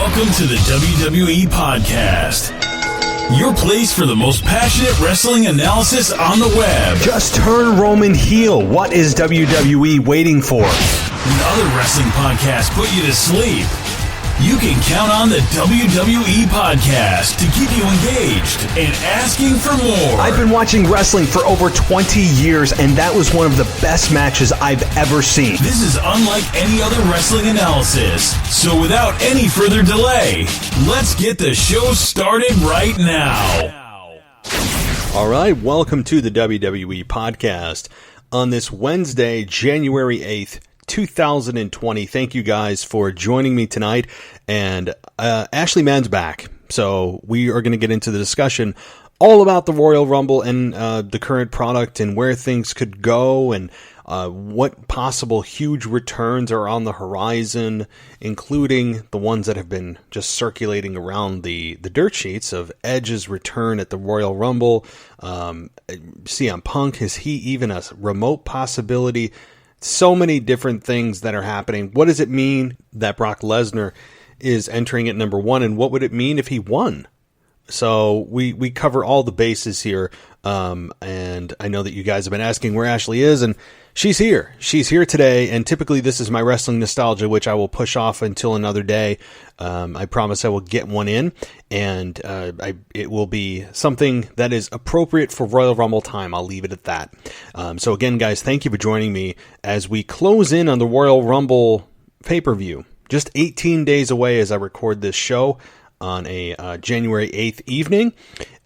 Welcome to the WWE Podcast, your place for the most passionate wrestling analysis on the web. Just turn Roman heel. What is WWE waiting for? When other wrestling podcasts put you to sleep, you can count on the WWE Podcast to keep you engaged and asking for more. I've been watching wrestling for over 20 years, and that was one of the best matches I've ever seen. This is unlike any other wrestling analysis. So without any further delay, let's get the show started right now. All right, welcome to the WWE Podcast on this Wednesday, January 8th. 2020. Thank you guys for joining me tonight. And Ashley Mann's back. So we are going to get into the discussion all about the Royal Rumble and the current product and where things could go and what possible huge returns are on the horizon, including the ones that have been just circulating around the dirt sheets of Edge's return at the Royal Rumble. CM Punk, is he even a remote possibility? So many different things that are happening. What does it mean that Brock Lesnar is entering at number one, and what would it mean if he won? So we cover all the bases here, and I know that you guys have been asking where Ashley is, and she's here. She's here today, and typically this is my wrestling nostalgia, which I will push off until another day. I promise I will get one in, and it will be something that is appropriate for Royal Rumble time. I'll leave it at that. So again, guys, thank you for joining me as we close in on the Royal Rumble pay-per-view. Just 18 days away as I record this show on a January 8th evening.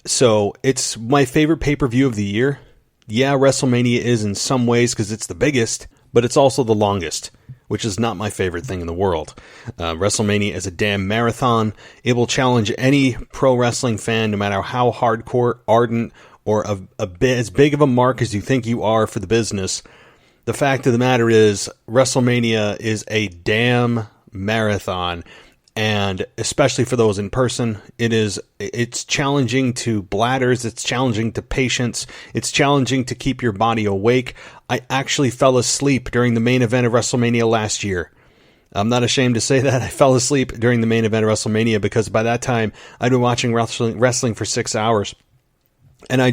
So it's my favorite pay-per-view of the year. Yeah, WrestleMania is in some ways because it's the biggest, but it's also the longest, which is not my favorite thing in the world. WrestleMania is a damn marathon. It will challenge any pro wrestling fan, no matter how hardcore, ardent, or as big of a mark as you think you are for the business. The fact of the matter is, WrestleMania is a damn marathon. And especially for those in person, it's challenging to bladders, it's challenging to patience, it's challenging to keep your body awake. I actually fell asleep during the main event of WrestleMania last year. I'm not ashamed to say that. I fell asleep during the main event of WrestleMania because by that time I'd been watching wrestling for 6 hours. And I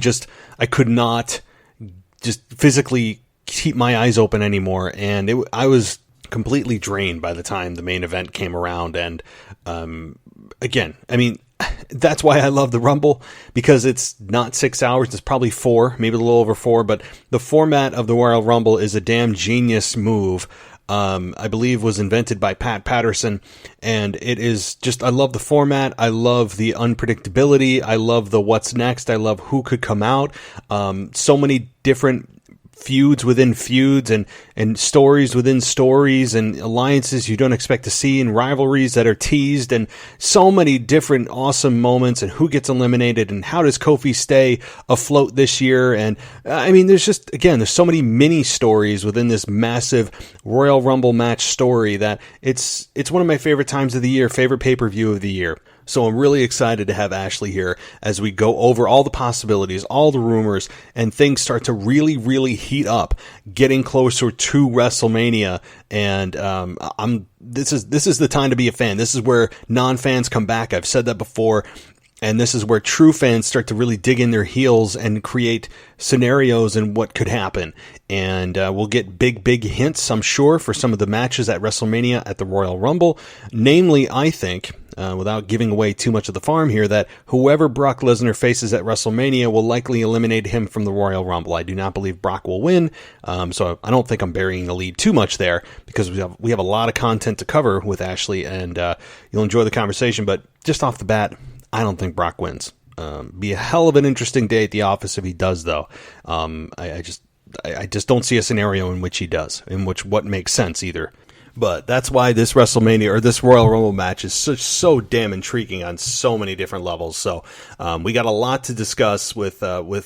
could not just physically keep my eyes open anymore. And I was completely drained by the time the main event came around. And again, I mean, that's why I love the Rumble, because it's not 6 hours. It's probably 4, maybe a little over 4. But the format of the Royal Rumble is a damn genius move. I believe was invented by Pat Patterson. And it is just, I love the format. I love the unpredictability. I love the what's next. I love who could come out. So many different feuds within feuds and stories within stories and alliances you don't expect to see and rivalries that are teased and so many different awesome moments and who gets eliminated and how does Kofi stay afloat this year. And I mean, there's so many mini stories within this massive Royal Rumble match story that it's one of my favorite times of the year, favorite pay-per-view of the year. So I'm really excited to have Ashley here as we go over all the possibilities, all the rumors, and things start to really, really heat up, getting closer to WrestleMania. And this is the time to be a fan. This is where non-fans come back. I've said that before. And this is where true fans start to really dig in their heels and create scenarios and what could happen. And we'll get big hints, I'm sure, for some of the matches at WrestleMania at the Royal Rumble. Namely, I think, without giving away too much of the farm here, that whoever Brock Lesnar faces at WrestleMania will likely eliminate him from the Royal Rumble. I do not believe Brock will win, so I don't think I'm burying the lead too much there, because we have a lot of content to cover with Ashley, and you'll enjoy the conversation. But just off the bat, I don't think Brock wins. Be a hell of an interesting day at the office if he does, though. I just don't see a scenario in which he does, in which what makes sense either. But that's why this WrestleMania or this Royal Rumble match is so damn intriguing on so many different levels. So we got a lot to discuss with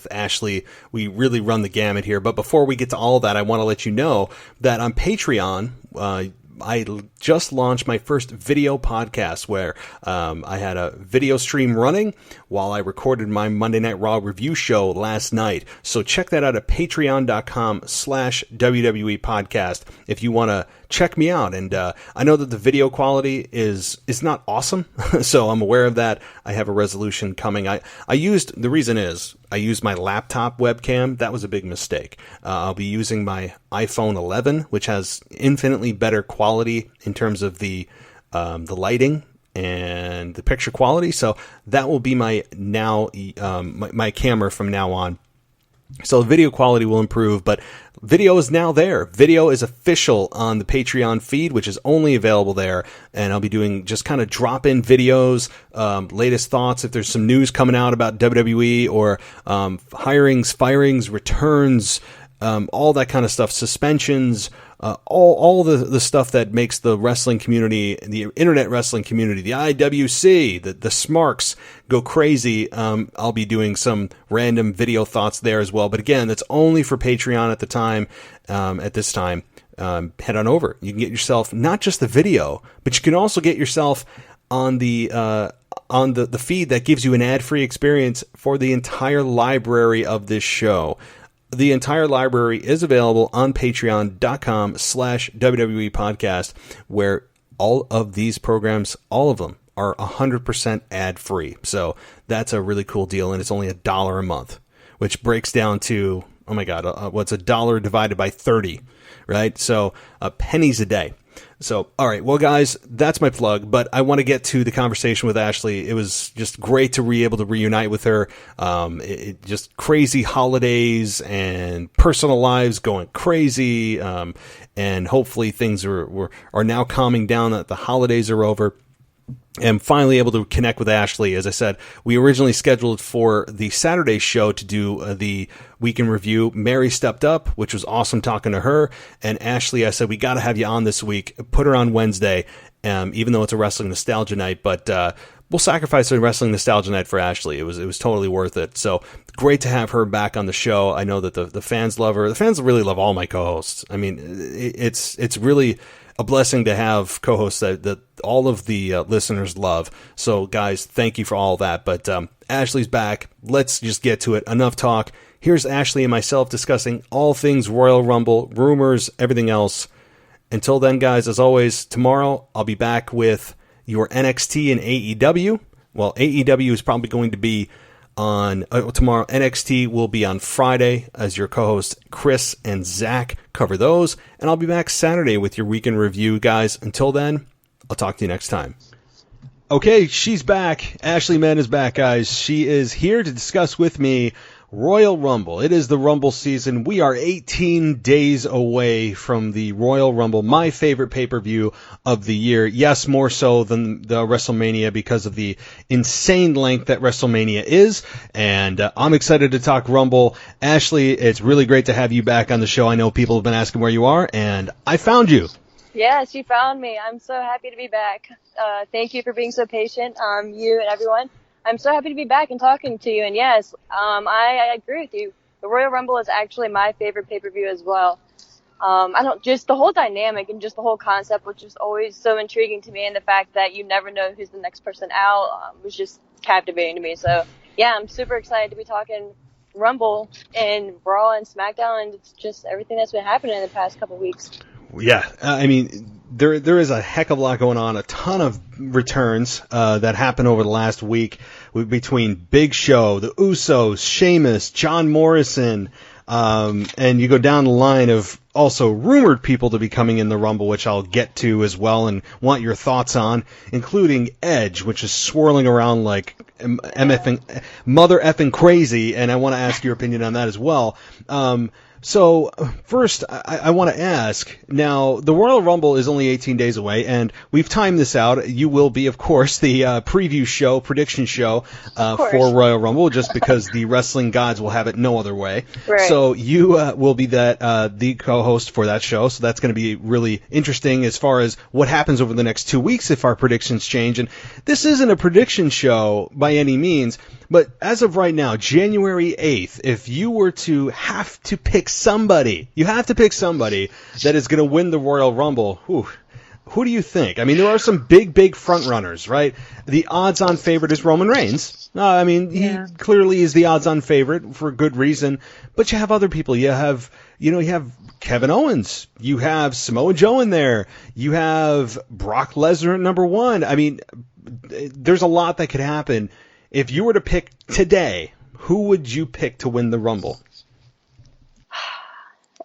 Ashley. We really run the gamut here. But before we get to all of that, I want to let you know that on Patreon, I just launched my first video podcast where I had a video stream running while I recorded my Monday Night Raw review show last night. So check that out at patreon.com/WWE podcast if you want to check me out. And I know that the video quality is not awesome, so I'm aware of that. I have a resolution coming. The reason is I used my laptop webcam. That was a big mistake. I'll be using my iPhone 11, which has infinitely better quality in terms of the lighting and the picture quality. So that will be my camera from now on. So the video quality will improve, but video is now there. Video is official on the Patreon feed, which is only available there. And I'll be doing just kind of drop-in videos, latest thoughts, if there's some news coming out about WWE or hirings, firings, returns, all that kind of stuff, suspensions, all the stuff that makes the wrestling community, the internet wrestling community, the IWC, the Smarks go crazy. I'll be doing some random video thoughts there as well. But again, that's only for Patreon at this time. Head on over. You can get yourself not just the video, but you can also get yourself on the feed that gives you an ad-free experience for the entire library of this show. The entire library is available on patreon.com/WWE podcast, where all of these programs, all of them, are 100% ad-free. So that's a really cool deal, and it's only $1 a month, which breaks down to, oh my God, what's $1 divided by 30, right? So pennies a day. So, all right, well, guys, that's my plug, but I want to get to the conversation with Ashley. It was just great to be able to reunite with her. Just crazy holidays and personal lives going crazy, and hopefully things are now calming down, that the holidays are over. And finally able to connect with Ashley. As I said, we originally scheduled for the Saturday show to do the week in review. Mary stepped up, which was awesome talking to her. And Ashley, I said, we got to have you on this week. Put her on Wednesday, even though it's a wrestling nostalgia night. But we'll sacrifice a wrestling nostalgia night for Ashley. It was totally worth it. So great to have her back on the show. I know that the fans love her. The fans really love all my co-hosts. I mean, it's really a blessing to have co-hosts that all of the listeners love. So, guys, thank you for all that. But Ashley's back. Let's just get to it. Enough talk. Here's Ashley and myself discussing all things Royal Rumble, rumors, everything else. Until then, guys, as always, tomorrow I'll be back with your NXT and AEW. Well, AEW is probably going to be on tomorrow. NXT will be on Friday as your co-host Chris and Zach cover those, and I'll be back Saturday with your weekend review, guys. Until then, I'll talk to you next time. Okay, she's back. Ashley Mann is back, guys. She is here to discuss with me Royal Rumble. It is the Rumble season. We are 18 days away from the Royal Rumble, my favorite pay-per-view of the year. Yes, more so than the WrestleMania because of the insane length that WrestleMania is. And I'm excited to talk Rumble. Ashley, it's really great to have you back on the show. I know people have been asking where you are, and I found you. Yes, you found me. I'm so happy to be back. Thank you for being so patient, you and everyone. I'm so happy to be back and talking to you. And yes, I agree with you. The Royal Rumble is actually my favorite pay-per-view as well. Just the whole dynamic and just the whole concept, which is always so intriguing to me, and the fact that you never know who's the next person out, was just captivating to me. So yeah, I'm super excited to be talking Rumble and Raw and Smackdown, and it's just everything that's been happening in the past couple weeks. Yeah, I mean, there is a heck of a lot going on. A ton of returns that happened over the last week between Big Show, the Usos, Sheamus, John Morrison, and you go down the line of also rumored people to be coming in the Rumble, which I'll get to as well and want your thoughts on, including Edge, which is swirling around like mother effing crazy, and I want to ask your opinion on that as well. So first, I want to ask, now, the Royal Rumble is only 18 days away, and we've timed this out. You will be, of course, the preview show, prediction show for Royal Rumble, just because the wrestling gods will have it no other way. Right. So you will be the co-host for that show, so that's going to be really interesting as far as what happens over the next 2 weeks if our predictions change. And this isn't a prediction show by any means, but as of right now, January 8th, if you were to have to pick somebody, you have to pick somebody that is going to win the Royal Rumble. Whew, who do you think? I mean, there are some big front runners, right? The odds-on favorite is Roman Reigns. I mean, he clearly is the odds-on favorite for good reason. But you have other people. You have Kevin Owens. You have Samoa Joe in there. You have Brock Lesnar at number 1. I mean, there's a lot that could happen. If you were to pick today, who would you pick to win the Rumble?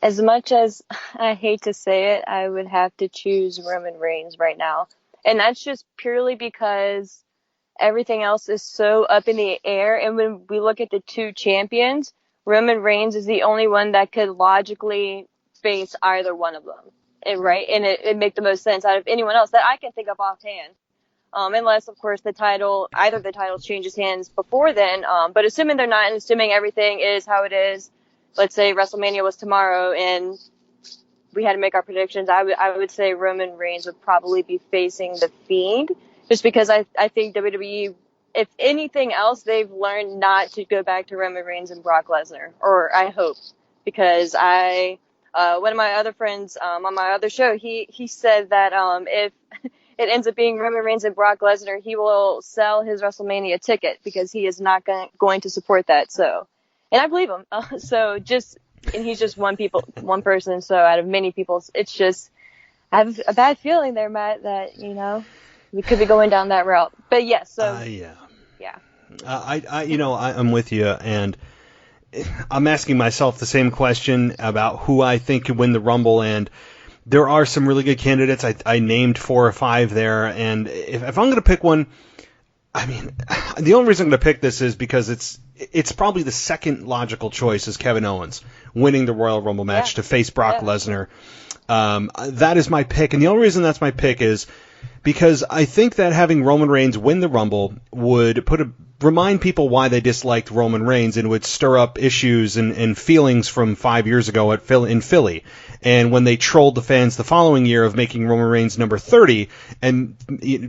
As much as I hate to say it, I would have to choose Roman Reigns right now. And that's just purely because everything else is so up in the air. And when we look at the two champions, Roman Reigns is the only one that could logically face either one of them. Right? And it make the most sense out of anyone else that I can think of offhand. Unless, of course, either the title changes hands before then. But assuming they're not, and assuming everything is how it is, let's say WrestleMania was tomorrow and we had to make our predictions, I would say Roman Reigns would probably be facing The Fiend, just because I think WWE, if anything else, they've learned not to go back to Roman Reigns and Brock Lesnar, or I hope, because one of my other friends on my other show, he said that if it ends up being Roman Reigns and Brock Lesnar, he will sell his WrestleMania ticket because he is not going to support that. So, and I believe him. And he's just one person. So out of many people, it's just, I have a bad feeling there, Matt, that, we could be going down that route. But yes, so. Yeah. I'm with you, and I'm asking myself the same question about who I think could win the Rumble, and there are some really good candidates. I named 4 or 5 there, and if I'm going to pick one, I mean, the only reason I'm going to pick this is because it's probably the second logical choice is Kevin Owens winning the Royal Rumble match to face Brock Lesnar. That is my pick, and the only reason that's my pick is because I think that having Roman Reigns win the Rumble would remind people why they disliked Roman Reigns, and would stir up issues and feelings from 5 years ago in Philly. And when they trolled the fans the following year of making Roman Reigns number 30 and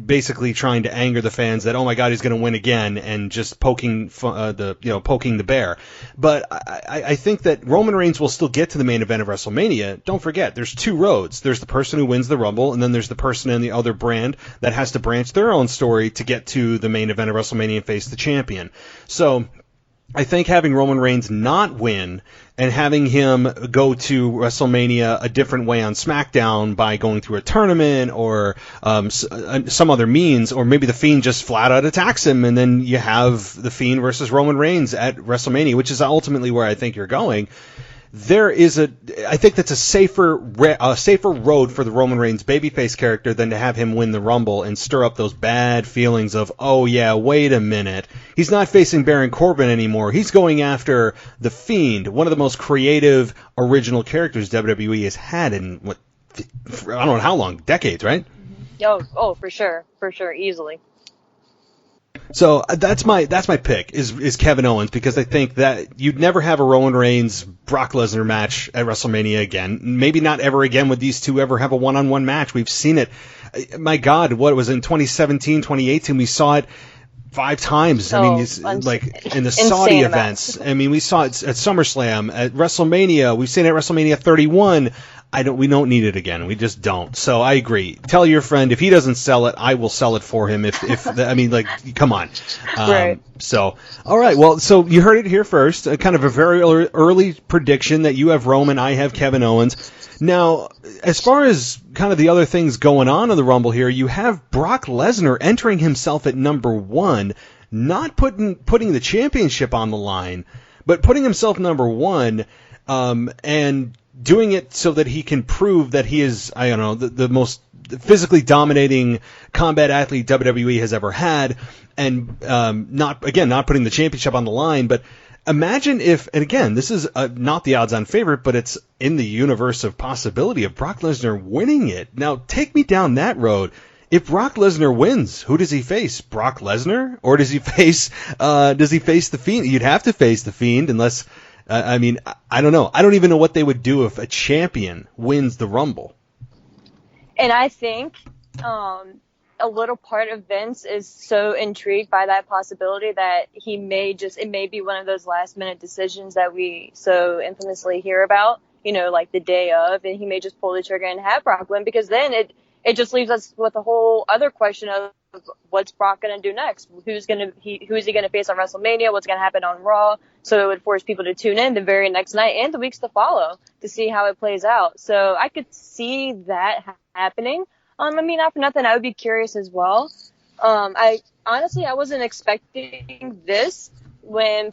basically trying to anger the fans that, oh my God, he's going to win again, and just poking the bear. But I think that Roman Reigns will still get to the main event of WrestleMania. Don't forget, there's 2 roads. There's the person who wins the Rumble, and then there's the person in the other brand that has to branch their own story to get to the main event of WrestleMania and face the champion. So I think having Roman Reigns not win and having him go to WrestleMania a different way on Smackdown by going through a tournament or some other means, or maybe The Fiend just flat out attacks him, and then you have The Fiend versus Roman Reigns at WrestleMania, which is ultimately where I think you're going. I think that's a safer road for the Roman Reigns babyface character than to have him win the Rumble and stir up those bad feelings of, oh yeah, wait a minute, he's not facing Baron Corbin anymore. He's going after The Fiend, one of the most creative, original characters WWE has had in I don't know how long, decades, right? Oh, for sure, easily. So that's my pick is Kevin Owens, because I think that you'd never have a Roman Reigns Brock Lesnar match at WrestleMania again. Maybe not ever again would these two ever have a one-on-one match. We've seen it. My God, what was in 2017, 2018? We saw it 5 times. I mean, it's like in the Saudi events. I mean, we saw it at SummerSlam, at WrestleMania. We've seen it at WrestleMania 31. We don't need it again. We just don't. So I agree. Tell your friend if he doesn't sell it, I will sell it for him. Come on. Right. So, all right. Well, so you heard it here first. Kind of a very early prediction that you have Roman, I have Kevin Owens. Now, as far as kind of the other things going on in the Rumble here, you have Brock Lesnar entering himself at number 1, not putting the championship on the line, but putting himself number 1, and doing it so that he can prove that he is, I don't know, the most physically dominating combat athlete WWE has ever had, and not putting the championship on the line. But imagine if, and again, this is not the odds-on favorite, but it's in the universe of possibility of Brock Lesnar winning it. Now, take me down that road. If Brock Lesnar wins, who does he face? Brock Lesnar, or does he face The Fiend? You'd have to face The Fiend unless. I don't know. I don't even know what they would do if a champion wins the Rumble. And I think a little part of Vince is so intrigued by that possibility that it may be one of those last minute decisions that we so infamously hear about, like the day of, and he may just pull the trigger and have Brock win, because then it it just leaves us with a whole other question of what's Brock going to do next? Who is he going to face on WrestleMania? What's going to happen on Raw? So it would force people to tune in the very next night and the weeks to follow to see how it plays out. So I could see that happening. I mean, not for nothing, I would be curious as well. I wasn't expecting this when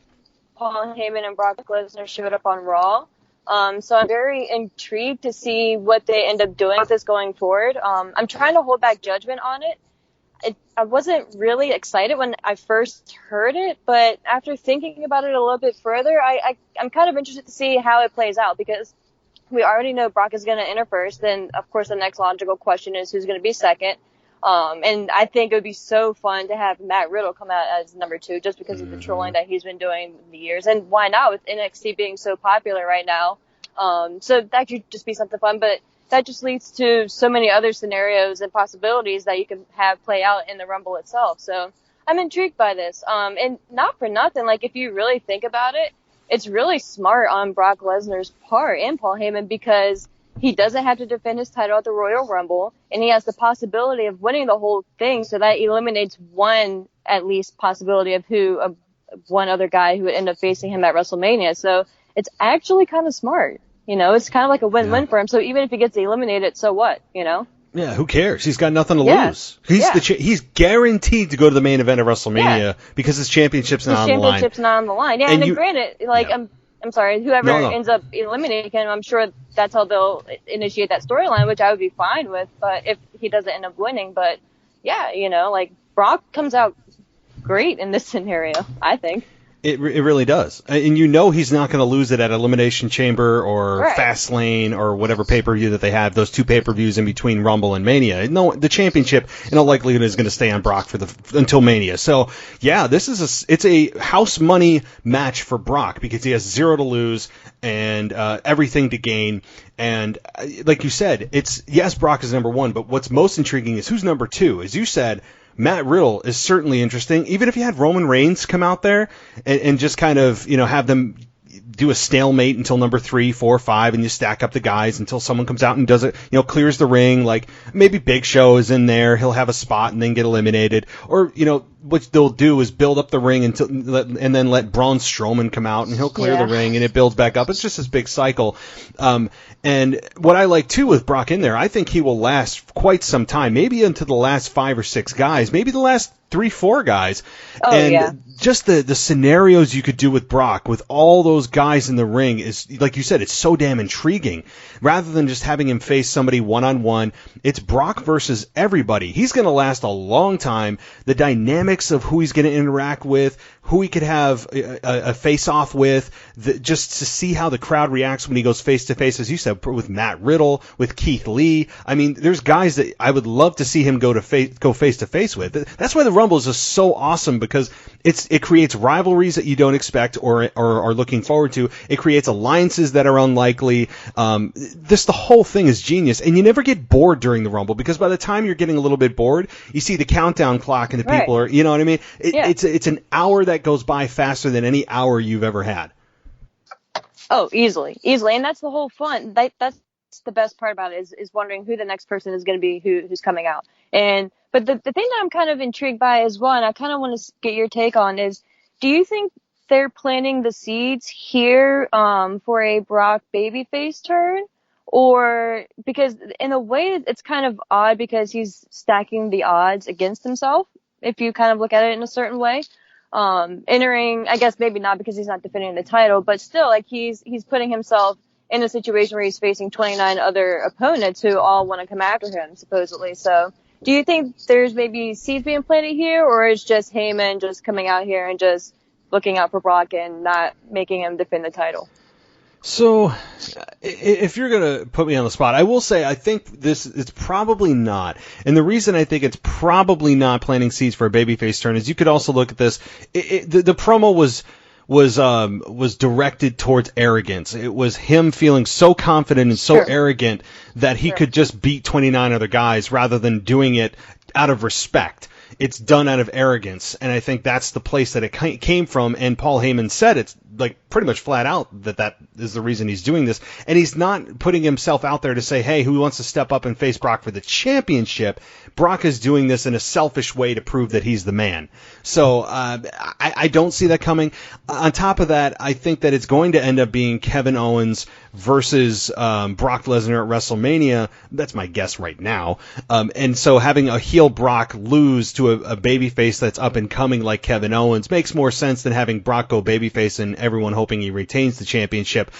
Paul Heyman and Brock Lesnar showed up on Raw. So I'm very intrigued to see what they end up doing with this going forward. I'm trying to hold back judgment on it. I wasn't really excited when I first heard it, but after thinking about it a little bit further, I'm kind of interested to see how it plays out, because we already know Brock is going to enter first. Then, of course, the next logical question is who's going to be second. And I think it would be so fun to have Matt Riddle come out as number 2 just because of the trolling that he's been doing the years. And why not, with NXT being so popular right now? So that could just be something fun, but that just leads to so many other scenarios and possibilities that you can have play out in the Rumble itself. So I'm intrigued by this. And not for nothing, like, if you really think about it, it's really smart on Brock Lesnar's part and Paul Heyman, because he doesn't have to defend his title at the Royal Rumble, and he has the possibility of winning the whole thing, so that eliminates one, at least, possibility of one other guy who would end up facing him at WrestleMania. So it's actually kind of smart. It's kind of like a win-win for him. So even if he gets eliminated, so what, Yeah, who cares? He's got nothing to lose. He's guaranteed to go to the main event of WrestleMania because his championship's not on the line. His championship's not on the line. Yeah, and granted, I'm sorry, whoever ends up eliminating him, I'm sure that's how they'll initiate that storyline, which I would be fine with, but if he doesn't end up winning. But yeah, Brock comes out great in this scenario, I think. It really does. And he's not going to lose it at Elimination Chamber or Fastlane or whatever pay-per-view that they have, those 2 pay-per-views in between Rumble and Mania. No, the championship in all likelihood is going to stay on Brock until Mania. So, yeah, it's a house money match for Brock because he has 0 to lose and everything to gain. And like you said, Brock is number 1, but what's most intriguing is who's number 2. As you said, Matt Riddle is certainly interesting. Even if you had Roman Reigns come out there and just kind of, have them do a stalemate until number 3, 4, 5, and you stack up the guys until someone comes out and does it, clears the ring. Like maybe Big Show is in there, he'll have a spot and then get eliminated. Or, what they'll do is build up the ring and then let Braun Strowman come out and he'll clear the ring and it builds back up. It's just this big cycle. And what I like too with Brock in there, I think he will last quite some time, maybe into the last 5 or 6 guys, maybe the last 3, 4 guys. Just the scenarios you could do with Brock with all those guys in the ring is, like you said, it's so damn intriguing. Rather than just having him face somebody one-on-one, it's Brock versus everybody. He's going to last a long time. The dynamics of who he's going to interact with, who he could have a face-off with, just to see how the crowd reacts when he goes face-to-face, as you said, with Matt Riddle, with Keith Lee. I mean, there's guys that I would love to see him go face-to-face with. That's why the Rumble is just so awesome, because it creates rivalries that you don't expect or are looking forward to. It creates alliances that are unlikely. The whole thing is genius, and you never get bored during the Rumble, because by the time you're getting a little bit bored, you see the countdown clock and the people are, you know what I mean? It's an hour that goes by faster than any hour you've ever had. Oh, easily. And that's the whole fun. That's the best part about it is wondering who the next person is going to be who's coming out. But the thing that I'm kind of intrigued by as well, and I kind of want to get your take on, is do you think they're planting the seeds here for a Brock babyface turn? Or because in a way it's kind of odd because he's stacking the odds against himself, if you kind of look at it in a certain way. Entering, I guess maybe not because he's not defending the title, but still, like, he's putting himself in a situation where he's facing 29 other opponents who all want to come after him, supposedly. So do you think there's maybe seeds being planted here, or is just Heyman just coming out here and just looking out for Brock and not making him defend the title? So, if you're going to put me on the spot, I will say I think it's probably not. And the reason I think it's probably not planting seeds for a babyface turn is you could also look at this. The promo was directed towards arrogance. It was him feeling so confident and so arrogant that he could just beat 29 other guys rather than doing it out of respect. it's done out of arrogance, and I think that's the place that it came from. And Paul Heyman said it's like pretty much flat out that is the reason he's doing this, and he's not putting himself out there to say, hey, who wants to step up and face Brock for the championship? Brock is doing this in a selfish way to prove that he's the man. So I don't see that coming. On top of that, I think that it's going to end up being Kevin Owens versus Brock Lesnar at WrestleMania. That's my guess right now. And so having a heel Brock lose to a babyface that's up and coming like Kevin Owens makes more sense than having Brock go babyface and everyone hoping he retains the championship.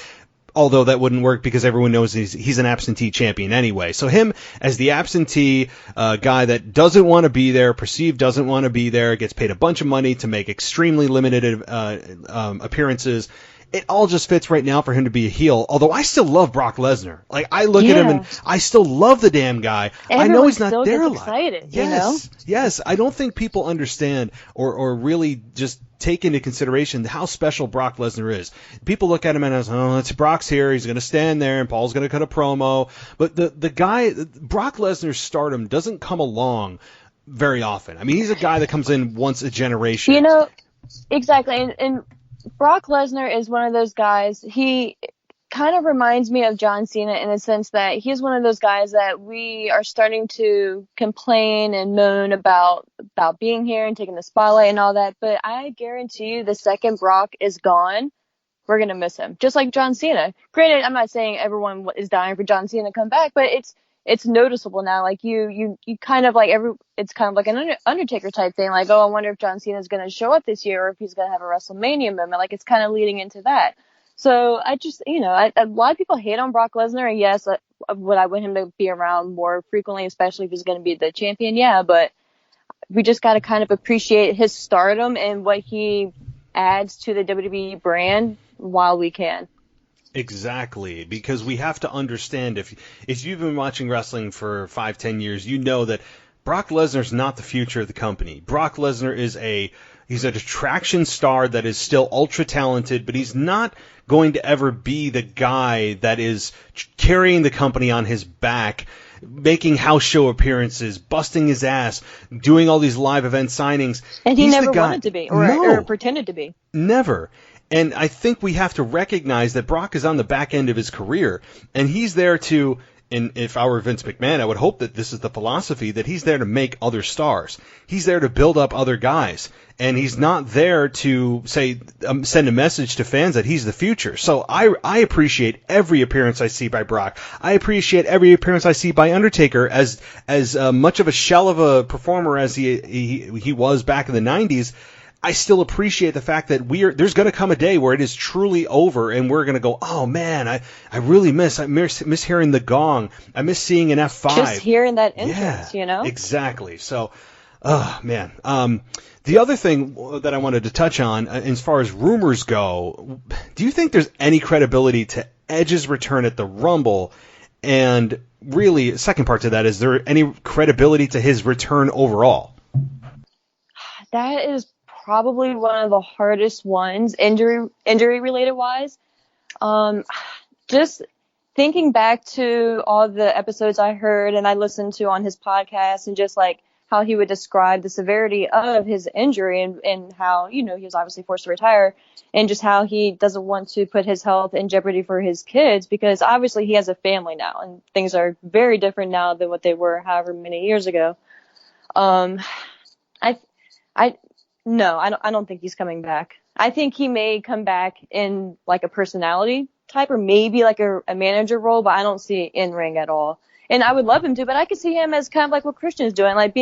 Although that wouldn't work because everyone knows he's an absentee champion anyway. So him as the absentee guy that doesn't want to be there, perceived doesn't want to be there, gets paid a bunch of money to make extremely limited appearances. It all just fits right now for him to be a heel. Although I still love Brock Lesnar. Like, I look at him and I still love the damn guy. Everyone I know he's not still there a gets lot. excited, Yes, you know? yes. I don't think people understand or really just take into consideration how special Brock Lesnar is. People look at him and as, oh, it's Brock's here. He's going to stand there and Paul's going to cut a promo. But the guy, Brock Lesnar's stardom doesn't come along very often. I mean, he's a guy that comes in once a generation. You know, exactly. And Brock Lesnar is one of those guys, he kind of reminds me of John Cena in the sense that he's one of those guys that we are starting to complain and moan about being here and taking the spotlight and all that. But I guarantee you the second Brock is gone, we're going to miss him. Just like John Cena. Granted, I'm not saying everyone is dying for John Cena to come back, but it's noticeable now. Like you kind of like it's kind of like an Undertaker type thing. Like, oh, I wonder if John Cena is going to show up this year or if he's going to have a WrestleMania moment. Like, it's kind of leading into that. So I just, a lot of people hate on Brock Lesnar, and yes, would I want him to be around more frequently, especially if he's going to be the champion? Yeah, but we just got to kind of appreciate his stardom and what he adds to the WWE brand while we can. Exactly, because we have to understand, if you've been watching wrestling for 5-10 years, you know that Brock Lesnar's not the future of the company. Brock Lesnar is he's an attraction star that is still ultra talented, but he's not going to ever be the guy that is carrying the company on his back, making house show appearances, busting his ass, doing all these live event signings. And he never wanted to be, or pretended to be. Never. And I think we have to recognize that Brock is on the back end of his career, and he's there to, and if I were Vince McMahon, I would hope that this is the philosophy, that he's there to make other stars. He's there to build up other guys. And he's not there to say, send a message to fans that he's the future. So I appreciate every appearance I see by Brock. I appreciate every appearance I see by Undertaker, as much of a shell of a performer as he was back in the 90s. I still appreciate the fact that there's going to come a day where it is truly over and we're going to go, oh man, I really miss hearing the gong. I miss seeing an F5. Just hearing that entrance, Exactly. So, oh man. The other thing that I wanted to touch on, as far as rumors go, do you think there's any credibility to Edge's return at the Rumble? And really, second part to that, is there any credibility to his return overall? That is probably one of the hardest ones, injury related wise. Just thinking back to all the episodes I heard and I listened to on his podcast, and just like how he would describe the severity of his injury and how, he was obviously forced to retire, and just how he doesn't want to put his health in jeopardy for his kids, because obviously he has a family now and things are very different now than what they were however many years ago. No, I don't think he's coming back. I think he may come back in like a personality type, or maybe like a manager role, but I don't see it in ring at all. And I would love him to, but I could see him as kind of like what Christian's doing, like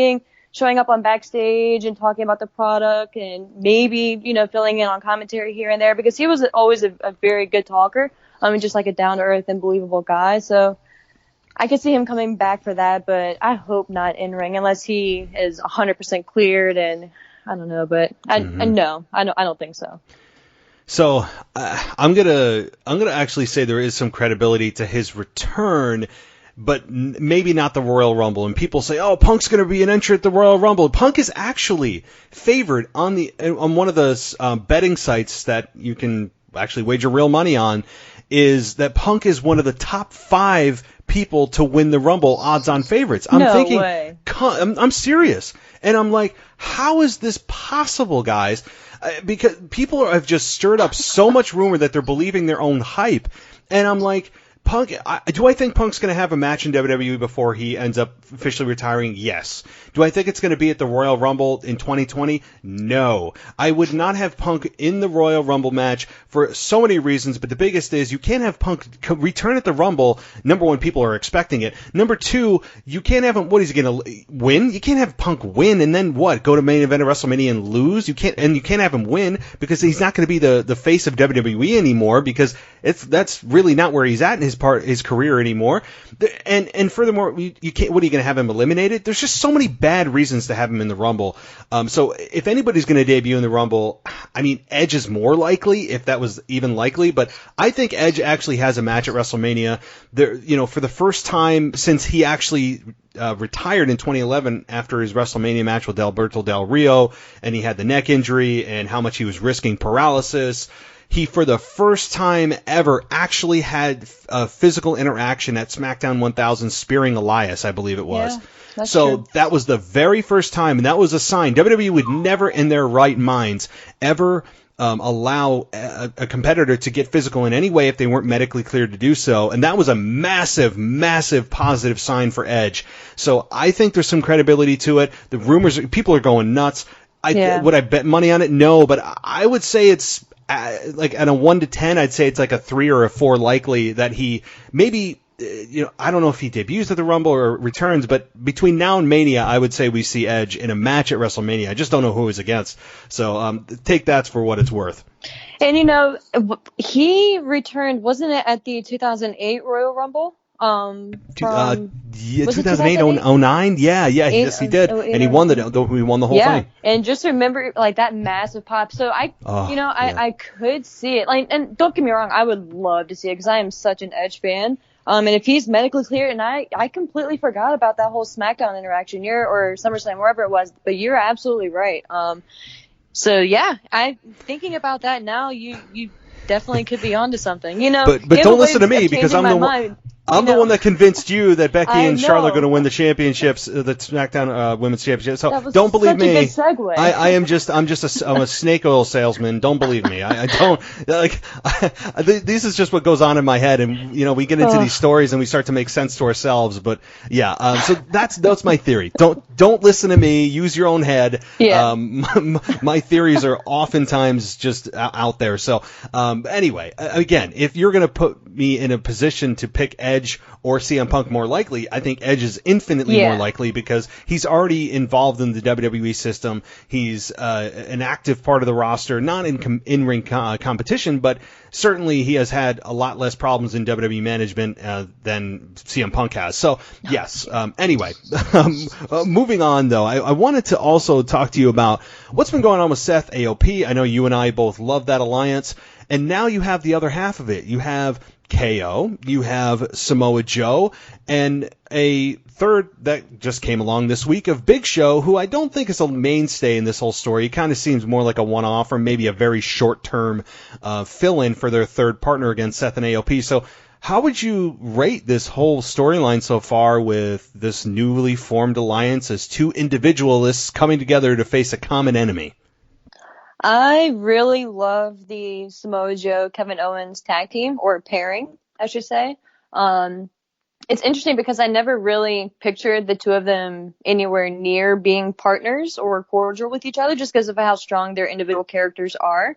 showing up on backstage and talking about the product, and maybe, filling in on commentary here and there, because he was always a very good talker, and just like a down to earth and believable guy. So I could see him coming back for that, but I hope not in ring unless he is 100% cleared, and I don't know, but I don't think so. So I'm gonna actually say there is some credibility to his return, but maybe not the Royal Rumble. And people say, "Oh, Punk's going to be an entrant at the Royal Rumble." Punk is actually favored on one of the betting sites that you can actually wager real money on. Is that Punk is one of the top 5 people to win the Rumble, odds-on favorites. I'm no thinking, way. I'm serious. And I'm like, how is this possible, guys? Because people have just stirred up so much rumor that they're believing their own hype. And I'm like, Punk, do I think Punk's going to have a match in WWE before he ends up officially retiring? Yes. Do I think it's going to be at the Royal Rumble in 2020? No. I would not have Punk in the Royal Rumble match for so many reasons, but the biggest is you can't have Punk return at the Rumble. Number one, people are expecting it. Number two, you can't have him, what is he going to win? You can't have Punk win and then what? Go to main event of WrestleMania and lose? You can't have him win because he's not going to be the face of WWE anymore because that's really not where he's at in his career anymore. And furthermore, you can't. What are you going to have him eliminated? There's just so many bad reasons to have him in the Rumble. So if anybody's going to debut in the Rumble, I mean, Edge is more likely, if that was even likely. But I think Edge actually has a match at WrestleMania. There, for the first time since he actually retired in 2011 after his WrestleMania match with Alberto Del Rio, and he had the neck injury and how much he was risking paralysis. He, for the first time ever, actually had a physical interaction at SmackDown 1000 spearing Elias, I believe it was. Yeah, that's so true. That was the very first time, and that was a sign. WWE would never in their right minds ever allow a competitor to get physical in any way if they weren't medically cleared to do so. And that was a massive, massive positive sign for Edge. So I think there's some credibility to it. The rumors, people are going nuts. Would I bet money on it? No, but I would say it's like at a 1 to 10, I'd say it's like a 3 or a 4 likely that he maybe, I don't know if he debuts at the Rumble or returns, but between now and Mania, I would say we see Edge in a match at WrestleMania. I just don't know who he's against. So take that for what it's worth. And he returned, wasn't it at the 2008 Royal Rumble? 2008, 09? Yeah, yes, he did. And he won we won the whole thing. And just remember, like, that massive pop. So I could see it. Like, and don't get me wrong, I would love to see it because I am such an Edge fan. And if he's medically cleared, and I completely forgot about that whole SmackDown interaction, or SummerSlam, wherever it was, but you're absolutely right. So yeah, I'm thinking about that now. You definitely could be onto something, But don't listen to me because I'm the one. I'm the one that convinced you that Becky and Charlotte are going to win the championships, the SmackDown Women's Championship. So don't believe me. That was such a good segue. I'm just a snake oil salesman. Don't believe me. I don't like. This is just what goes on in my head, and we get into these stories and we start to make sense to ourselves. But yeah, so that's my theory. Don't listen to me. Use your own head. Yeah. My theories are oftentimes just out there. So anyway, again, if you're going to put me in a position to pick Edge or CM Punk more likely, I think Edge is infinitely more likely because he's already involved in the WWE system. He's an active part of the roster, not in in-ring competition, but certainly he has had a lot less problems in WWE management than CM Punk has. So, yes. Anyway, moving on, though, I wanted to also talk to you about what's been going on with Seth AOP. I know you and I both love that alliance. And now you have the other half of it. You have KO, you have Samoa Joe, and a third that just came along this week of Big Show, who I don't think is a mainstay in this whole story. He kind of seems more like a one-off or maybe a very short-term fill-in for their third partner against Seth and AOP. So how would you rate this whole storyline so far with this newly formed alliance as two individualists coming together to face a common enemy? I really love the Samoa Joe, Kevin Owens tag team, or pairing, I should say. It's interesting because I never really pictured the two of them anywhere near being partners or cordial with each other just because of how strong their individual characters are.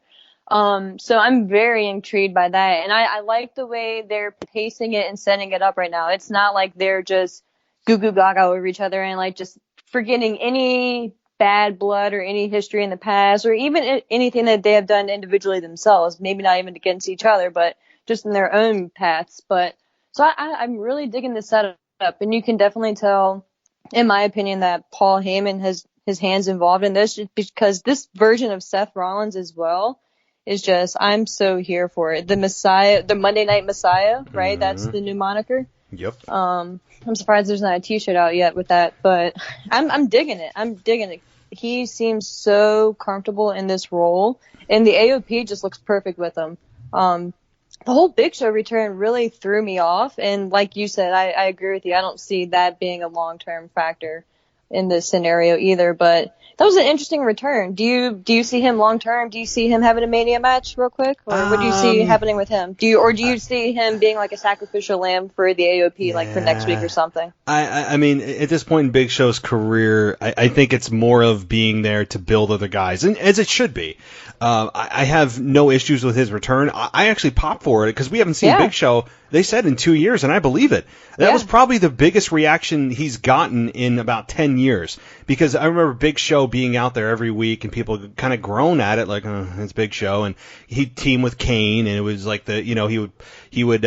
So I'm very intrigued by that. And I like the way they're pacing it and setting it up right now. It's not like they're just goo goo gaga over each other and like just forgetting any bad blood or any history in the past or even anything that they have done individually themselves, maybe not even against each other, but just in their own paths. But so I'm really digging this setup, and you can definitely tell, in my opinion, that Paul Heyman has his hands involved in this because this version of Seth Rollins as well is just, I'm so here for it. The Messiah, the Monday Night Messiah, right? Mm-hmm. That's the new moniker. Yep. I'm surprised there's not a t-shirt out yet with that, but I'm digging it. I'm digging it. He seems so comfortable in this role, and the AOP just looks perfect with him. The whole Big Show return really threw me off, and like you said, I agree with you. I don't see that being a long-term factor. in this scenario either. But that was an interesting return. Do you see him long term? Do you see him having a Mania match real quick, or what do you see happening with him? Do you see him being like a sacrificial lamb for the AOP, like for next week or something? I mean, at this point in Big Show's career, I think it's more of being there to build other guys, and as it should be. I have no issues with his return. I actually popped for it because we haven't seen Big Show, they said, in 2 years, and I believe it. That was probably the biggest reaction he's gotten in about 10 years, because I remember Big Show being out there every week and people kind of groan at it like, it's Big Show, and he'd team with Kane, and it was like he would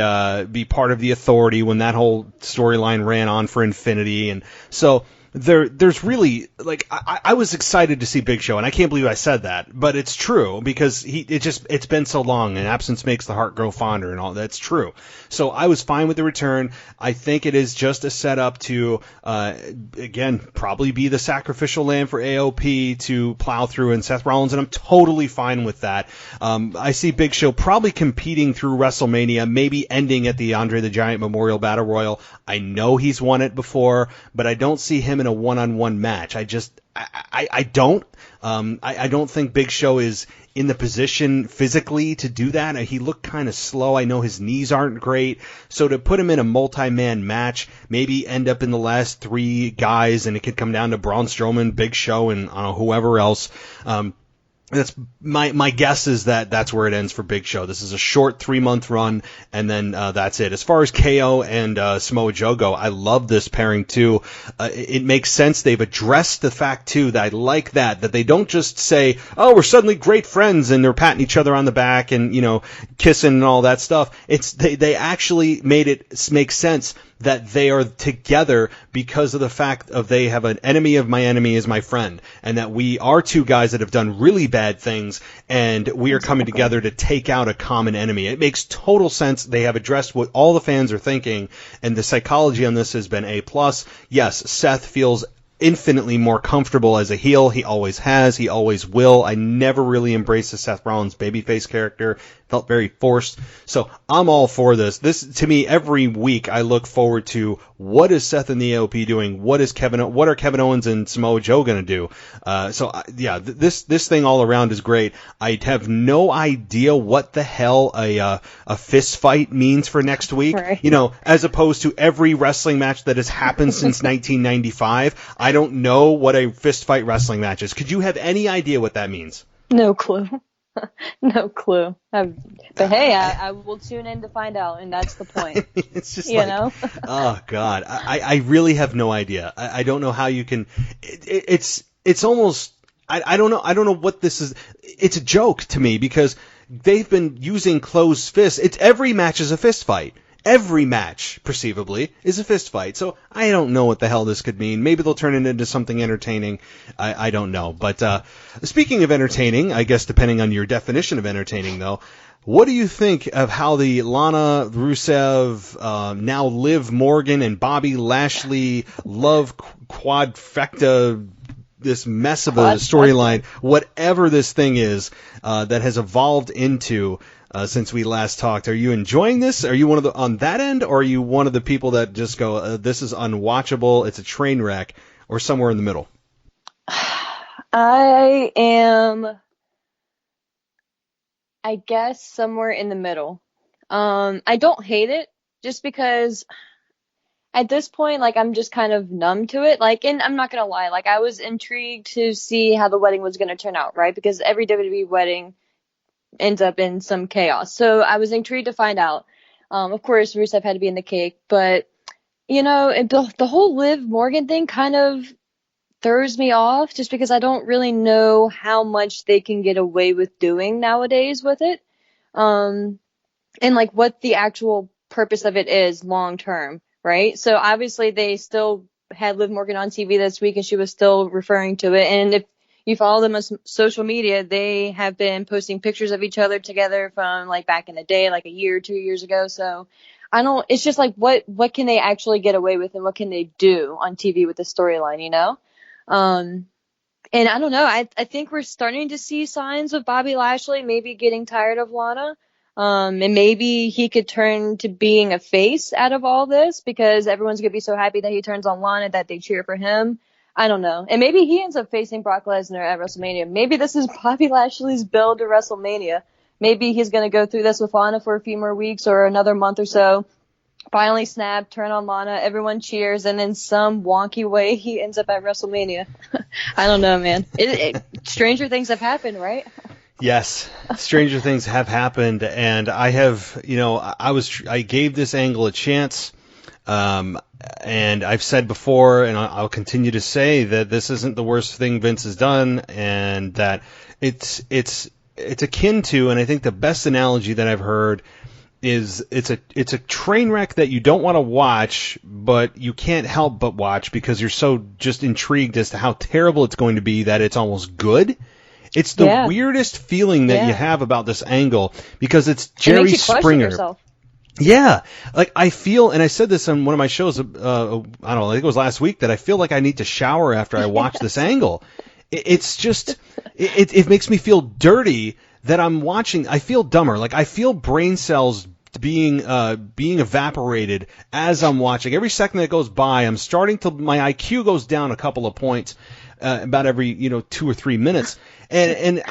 be part of the Authority when that whole storyline ran on for infinity, and so there's really, like, I was excited to see Big Show, and I can't believe I said that, but it's true, because it's been so long, and absence makes the heart grow fonder, and all that's true. So I was fine with the return. I think it is just a setup to, again, probably be the sacrificial lamb for AOP to plow through and Seth Rollins, and I'm totally fine with that. I see Big Show probably competing through WrestleMania, maybe ending at the Andre the Giant Memorial Battle Royal. I know he's won it before, but I don't see him in a one-on-one match. I don't. I don't think Big Show is in the position physically to do that. He looked kind of slow. I know his knees aren't great. So to put him in a multi-man match, maybe end up in the last three guys, and it could come down to Braun Strowman, Big Show, and whoever else. That's my guess is that that's where it ends for Big Show. This is a short 3-month run, and then that's it. As far as KO and Samoa Joe go, I love this pairing too. It makes sense. They've addressed the fact too that I like that they don't just say, "Oh, we're suddenly great friends," and they're patting each other on the back and kissing and all that stuff. It's they actually made it make sense that they are together because of the fact of they have an enemy of my enemy is my friend, and that we are two guys that have done really bad things, and we are coming together to take out a common enemy. It makes total sense. They have addressed what all the fans are thinking, and the psychology on this has been A+. Yes, Seth feels infinitely more comfortable as a heel. He always has. He always will. I never really embraced the Seth Rollins babyface character. Felt very forced. So I'm all for this. This, to me, every week I look forward to what is Seth and the AOP doing? What are Kevin Owens and Samoa Joe going to do? This thing all around is great. I have no idea what the hell a fist fight means for next week. Right. As opposed to every wrestling match that has happened since 1995. I don't know what a fist fight wrestling match is. Could you have any idea what that means? No clue. No clue. But hey, I will tune in to find out, and that's the point. It's just oh God, I really have no idea. I don't know how you can. It's almost. I don't know. I don't know what this is. It's a joke to me because they've been using closed fists. Every match is a fist fight. Every match, perceivably, is a fist fight. So I don't know what the hell this could mean. Maybe they'll turn it into something entertaining. I don't know. But speaking of entertaining, I guess depending on your definition of entertaining, though, what do you think of how the Lana, Rusev, now Liv Morgan, and Bobby Lashley love quadfecta, this mess of a storyline, whatever this thing is that has evolved into since we last talked? Are you enjoying this? Are you on that end, or are you one of the people that just go, this is unwatchable, it's a train wreck, or somewhere in the middle? I am, I guess, somewhere in the middle. I don't hate it, just because at this point, I'm just kind of numb to it. And I'm not going to lie, I was intrigued to see how the wedding was going to turn out, right? Because every WWE wedding ends up in some chaos. So I was intrigued to find out. Of course, Rusev had to be in the cake, but, the whole Liv Morgan thing kind of throws me off just because I don't really know how much they can get away with doing nowadays with it. And what the actual purpose of it is long term, right? So obviously they still had Liv Morgan on TV this week and she was still referring to it. And if you follow them on social media, they have been posting pictures of each other together from back in the day, a year or 2 years ago. So it's just what can they actually get away with and what can they do on TV with the storyline, And I don't know. I think we're starting to see signs of Bobby Lashley maybe getting tired of Lana. And maybe he could turn to being a face out of all this because everyone's going to be so happy that he turns on Lana that they cheer for him. I don't know. And maybe he ends up facing Brock Lesnar at WrestleMania. Maybe this is Bobby Lashley's build to WrestleMania. Maybe he's going to go through this with Lana for a few more weeks or another month or so. Finally snap, turn on Lana, everyone cheers, and in some wonky way, he ends up at WrestleMania. I don't know, man. Stranger things have happened, right? Yes, stranger things have happened, and I have, I gave this angle a chance, and I've said before, and I'll continue to say that this isn't the worst thing Vince has done, and that it's akin to, and I think the best analogy that I've heard is it's a train wreck that you don't want to watch, but you can't help but watch because you're so just intrigued as to how terrible it's going to be that it's almost good. It's the weirdest feeling that you have about this angle because it's Jerry it makes you Springer. Yourself. Yeah, like I feel, and I said this on one of my shows, I don't know, I think it was last week, that I feel like I need to shower after I watch this angle. It's just, it makes me feel dirty that I'm watching. I feel dumber. Like I feel brain cells being evaporated as I'm watching. Every second that goes by, I'm starting to, my IQ goes down a couple of points, about every, 2 or 3 minutes. And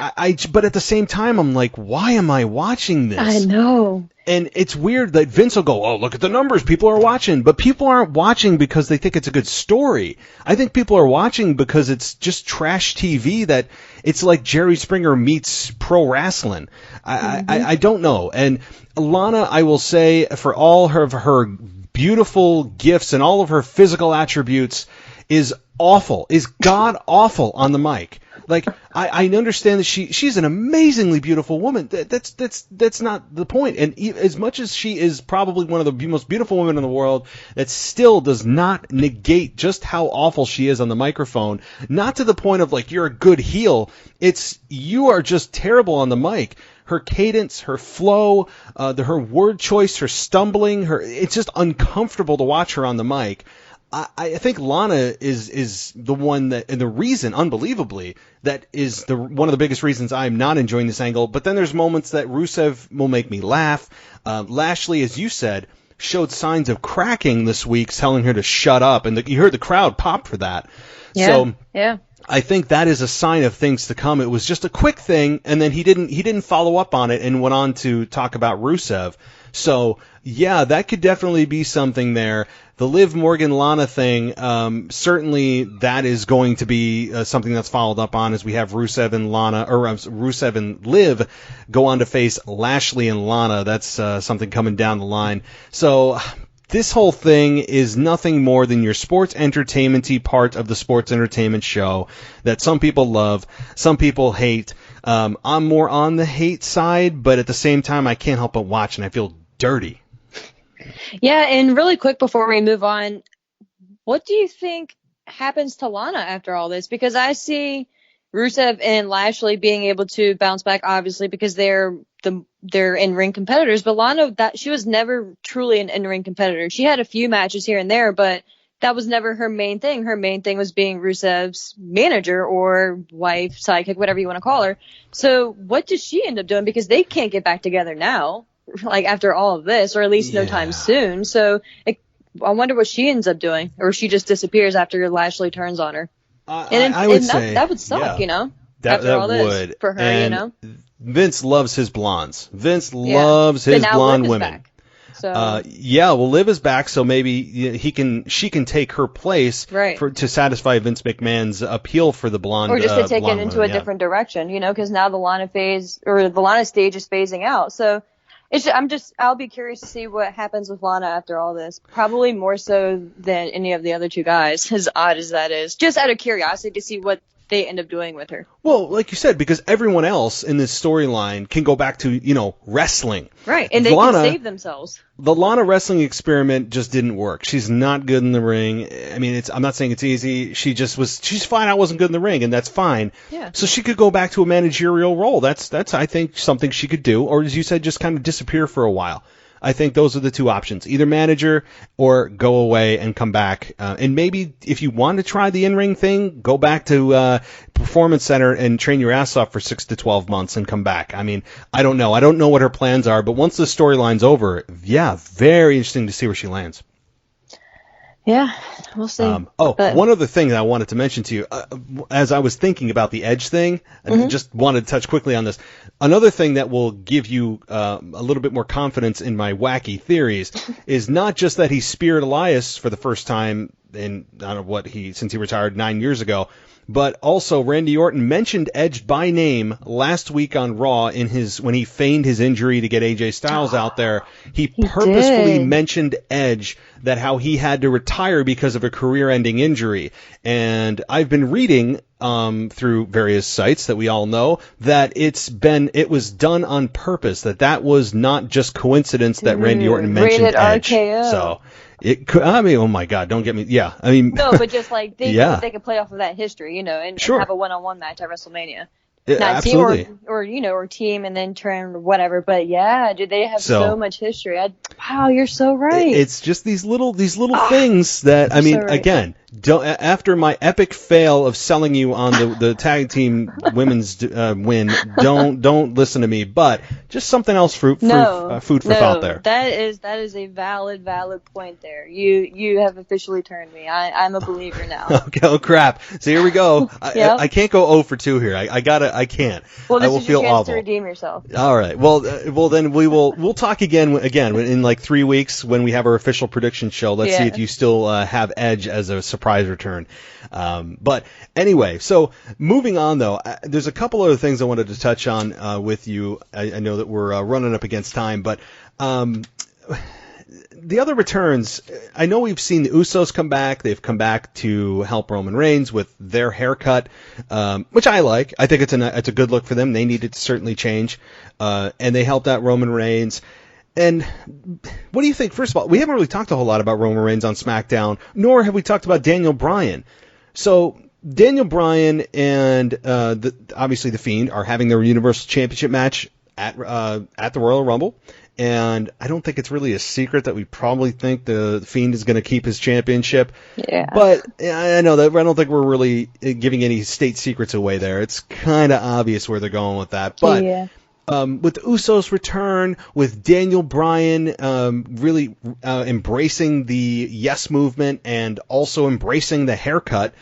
but at the same time, I'm like, why am I watching this? I know. And it's weird that Vince will go, oh, look at the numbers, people are watching. But people aren't watching because they think it's a good story. I think people are watching because it's just trash TV that it's like Jerry Springer meets pro wrestling. I don't know. And Lana, I will say, for all of her beautiful gifts and all of her physical attributes, is awful, is god-awful on the mic. Like, I understand that she's an amazingly beautiful woman. That's not the point. And as much as she is probably one of the most beautiful women in the world, that still does not negate just how awful she is on the microphone. Not to the point of, like, you're a good heel. It's, you are just terrible on the mic. Her cadence, her flow, her word choice, her stumbling, it's just uncomfortable to watch her on the mic. I think Lana is the one that, and the reason, unbelievably, that is one of the biggest reasons I'm not enjoying this angle. But then there's moments that Rusev will make me laugh. Lashley, as you said, showed signs of cracking this week, telling her to shut up, and you heard the crowd pop for that. Yeah. I think that is a sign of things to come. It was just a quick thing, and then he didn't follow up on it and went on to talk about Rusev. So, yeah, that could definitely be something there. The Liv Morgan-Lana thing, certainly that is going to be something that's followed up on as we have Rusev and Lana, or Rusev and Liv go on to face Lashley and Lana. That's something coming down the line. So this whole thing is nothing more than your sports entertainment-y part of the sports entertainment show that some people love, some people hate. I'm more on the hate side, but at the same time, I can't help but watch, and I feel dirty. Yeah, and really quick before we move on, what do you think happens to Lana after all this? Because I see Rusev and Lashley being able to bounce back, obviously, because they're in-ring competitors. But Lana, she was never truly an in-ring competitor. She had a few matches here and there, but that was never her main thing. Her main thing was being Rusev's manager or wife, sidekick, whatever you want to call her. So what does she end up doing? Because they can't get back together now, like after all of this, or at least no time soon. So I wonder what she ends up doing, or she just disappears after Lashley turns on her. I would say that would suck, That all this would for her, and Vince loves his blondes. Vince loves his blonde Liv is women. back. So Liv is back, so maybe she can take her place to satisfy Vince McMahon's appeal for the blonde, or just to take it into women, a different direction, because now the Lana phase or the Lana stage is phasing out. So I'll be curious to see what happens with Lana after all this. Probably more so than any of the other two guys, as odd as that is. Just out of curiosity to see what they end up doing with her. Well, like you said, because everyone else in this storyline can go back to, wrestling. Right, and they can save themselves. The Lana wrestling experiment just didn't work. She's not good in the ring. I mean, I'm not saying it's easy. She's fine. I wasn't good in the ring, and that's fine. Yeah. So she could go back to a managerial role. That's I think, something she could do. Or, as you said, just kind of disappear for a while. I think those are the two options. Either manager or go away and come back. And maybe if you want to try the in-ring thing, go back to Performance Center and train your ass off for 6 to 12 months and come back. I mean, I don't know. I don't know what her plans are, but once the storyline's over, very interesting to see where she lands. Yeah, we'll see. One other thing that I wanted to mention to you, as I was thinking about the Edge thing, I just wanted to touch quickly on this. Another thing that will give you a little bit more confidence in my wacky theories is not just that he speared Elias for the first time in, I don't know since he retired 9 years ago, but also Randy Orton mentioned Edge by name last week on Raw when he feigned his injury to get AJ Styles out there. He purposefully mentioned Edge, that how he had to retire because of a career-ending injury. And I've been reading through various sites that we all know that it was done on purpose, that was not just coincidence that Randy Orton mentioned Edge. RKO. So it could, I mean, oh my God, don't get me. Yeah, I mean, no, but just like they could play off of that history, and have a one-on-one match at WrestleMania. Not absolutely. Team or team and then turn whatever. But yeah, dude, they have so much history. Wow, you're so right. It's just these little things that, I mean, again, after my epic fail of selling you on the tag team women's win, don't listen to me. But just something else, food for thought there. That is a valid point there. You have officially turned me. I'm a believer now. Okay, oh crap! So here we go. I can't go 0 for 2 here. I can't. Well, this I will is your feel chance awful. to redeem yourself. All right. Well, then we'll talk again in like 3 weeks when we have our official prediction show. Let's see if you still have Edge as a surprise return. But anyway, so moving on though, there's a couple other things I wanted to touch on with you. I know that we're running up against time, but the other returns, I know we've seen the Usos come back. They've come back to help Roman Reigns with their haircut, which I like. I think it's a good look for them. They needed to certainly change, and they helped out Roman Reigns. And what do you think? First of all, we haven't really talked a whole lot about Roman Reigns on SmackDown, nor have we talked about Daniel Bryan. So Daniel Bryan and obviously The Fiend are having their Universal Championship match at the Royal Rumble. And I don't think it's really a secret that we probably think the Fiend is going to keep his championship. Yeah. But I know that I don't think we're really giving any state secrets away there. It's kind of obvious where they're going with that. But with the Usos' return, with Daniel Bryan really embracing the yes movement and also embracing the haircut,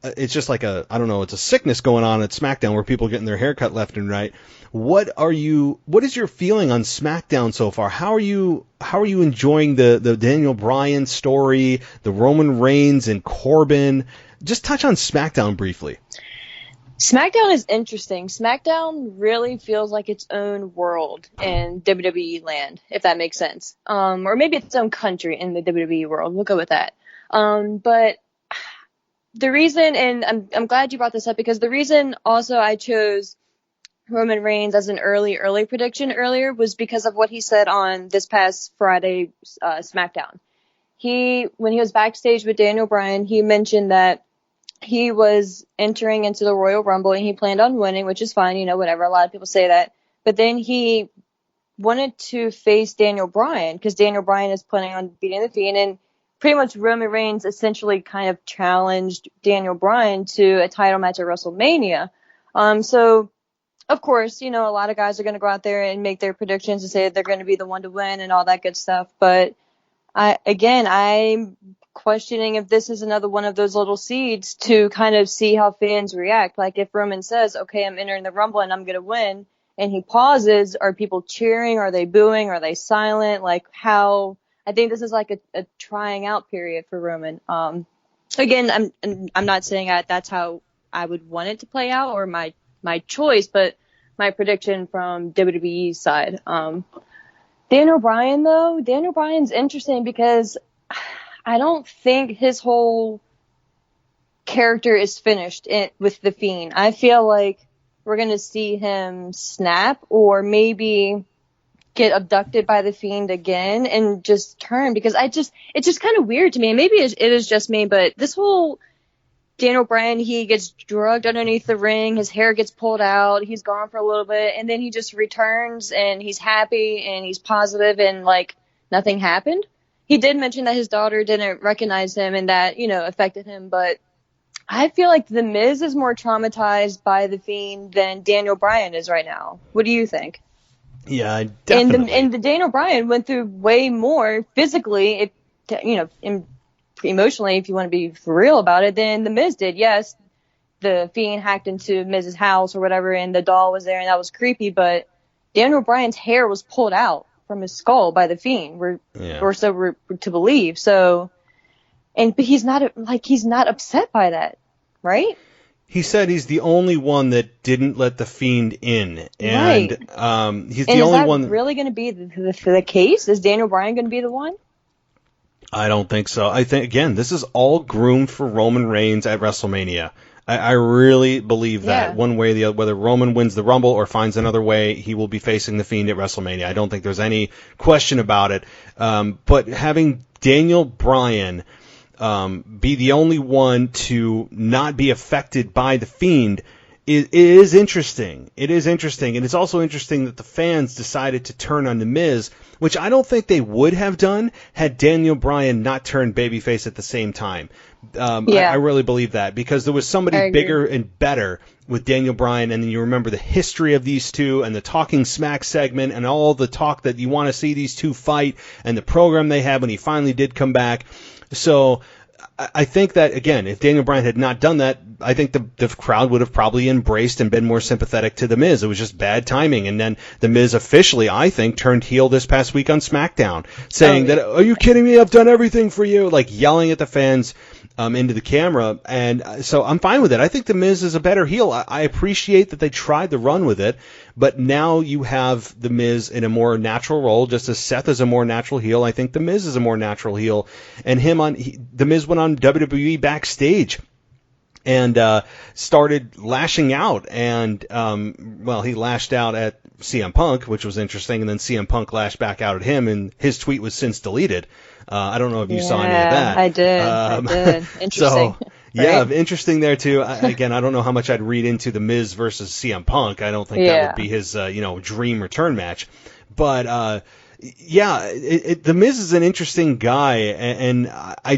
it's just like it's a sickness going on at SmackDown where people are getting their haircut left and right. What is your feeling on SmackDown so far? How are you enjoying the Daniel Bryan story, the Roman Reigns and Corbin? Just touch on SmackDown briefly. SmackDown is interesting. SmackDown really feels like its own world in WWE land, if that makes sense. Or maybe its own country in the WWE world. We'll go with that. But the reason, and I'm glad you brought this up, because the reason also I chose Roman Reigns as an early prediction earlier was because of what he said on this past Friday SmackDown. When he was backstage with Daniel Bryan, he mentioned that he was entering into the Royal Rumble and he planned on winning, which is fine, whatever. A lot of people say that. But then he wanted to face Daniel Bryan because Daniel Bryan is planning on beating the Fiend, and pretty much Roman Reigns essentially kind of challenged Daniel Bryan to a title match at WrestleMania. So, of course, a lot of guys are going to go out there and make their predictions and say that they're going to be the one to win and all that good stuff. But I'm questioning if this is another one of those little seeds to kind of see how fans react. Like if Roman says, okay, I'm entering the Rumble and I'm going to win, and he pauses, are people cheering? Are they booing? Are they silent? Like how... I think this is like a trying out period for Roman. Again, I'm not saying that's how I would want it to play out or my choice, but my prediction from WWE's side. Daniel Bryan's interesting because I don't think his whole character is finished with the Fiend. I feel like we're going to see him snap or maybe get abducted by the Fiend again and just turn, because it's just kind of weird to me. And maybe it is just me, but this whole Daniel Bryan, he gets drugged underneath the ring, his hair gets pulled out, he's gone for a little bit, and then he just returns and he's happy and he's positive and like nothing happened. He did mention that his daughter didn't recognize him and that, affected him, but I feel like The Miz is more traumatized by the Fiend than Daniel Bryan is right now. What do you think? Yeah, definitely. And the Daniel Bryan went through way more physically, in emotionally, if you want to be for real about it, than The Miz did. Yes, the Fiend hacked into Miz's house or whatever, and the doll was there, and that was creepy. But Daniel Bryan's hair was pulled out from his skull by the Fiend, or so we're to believe. So, but he's not upset by that, right? He said he's the only one that didn't let the Fiend in, and he's the only one. Is that really going to be the case? Is Daniel Bryan going to be the one? I don't think so. I think, again, this is all groomed for Roman Reigns at WrestleMania. I really believe that one way or the other, whether Roman wins the Rumble or finds another way, he will be facing the Fiend at WrestleMania. I don't think there's any question about it. But having Daniel Bryan be the only one to not be affected by the Fiend it is interesting. It is interesting. And it's also interesting that the fans decided to turn on The Miz, which I don't think they would have done had Daniel Bryan not turned babyface at the same time. I really believe that, because there was somebody bigger and better with Daniel Bryan, and then you remember the history of these two and the Talking Smack segment and all the talk that you want to see these two fight and the program they had when he finally did come back. So I think that, again, if Daniel Bryan had not done that, I think the crowd would have probably embraced and been more sympathetic to The Miz. It was just bad timing. And then The Miz officially, I think, turned heel this past week on Smackdown, saying that, "Are you kidding me? I've done everything for you," like yelling at the fans into the camera. And so I'm fine with it. I think The Miz is a better heel. I appreciate that they tried to run with it, but now you have The Miz in a more natural role, just as Seth is a more natural heel. I think The Miz is a more natural heel. And The Miz went on WWE backstage and started lashing out. And, he lashed out at CM Punk, which was interesting, and then CM Punk lashed back out at him, and his tweet was since deleted. I don't know if you saw any of that. I did. Interesting. So, yeah, interesting there, too. Again, I don't know how much I'd read into The Miz versus CM Punk. I don't think that would be his dream return match. But, The Miz is an interesting guy, and I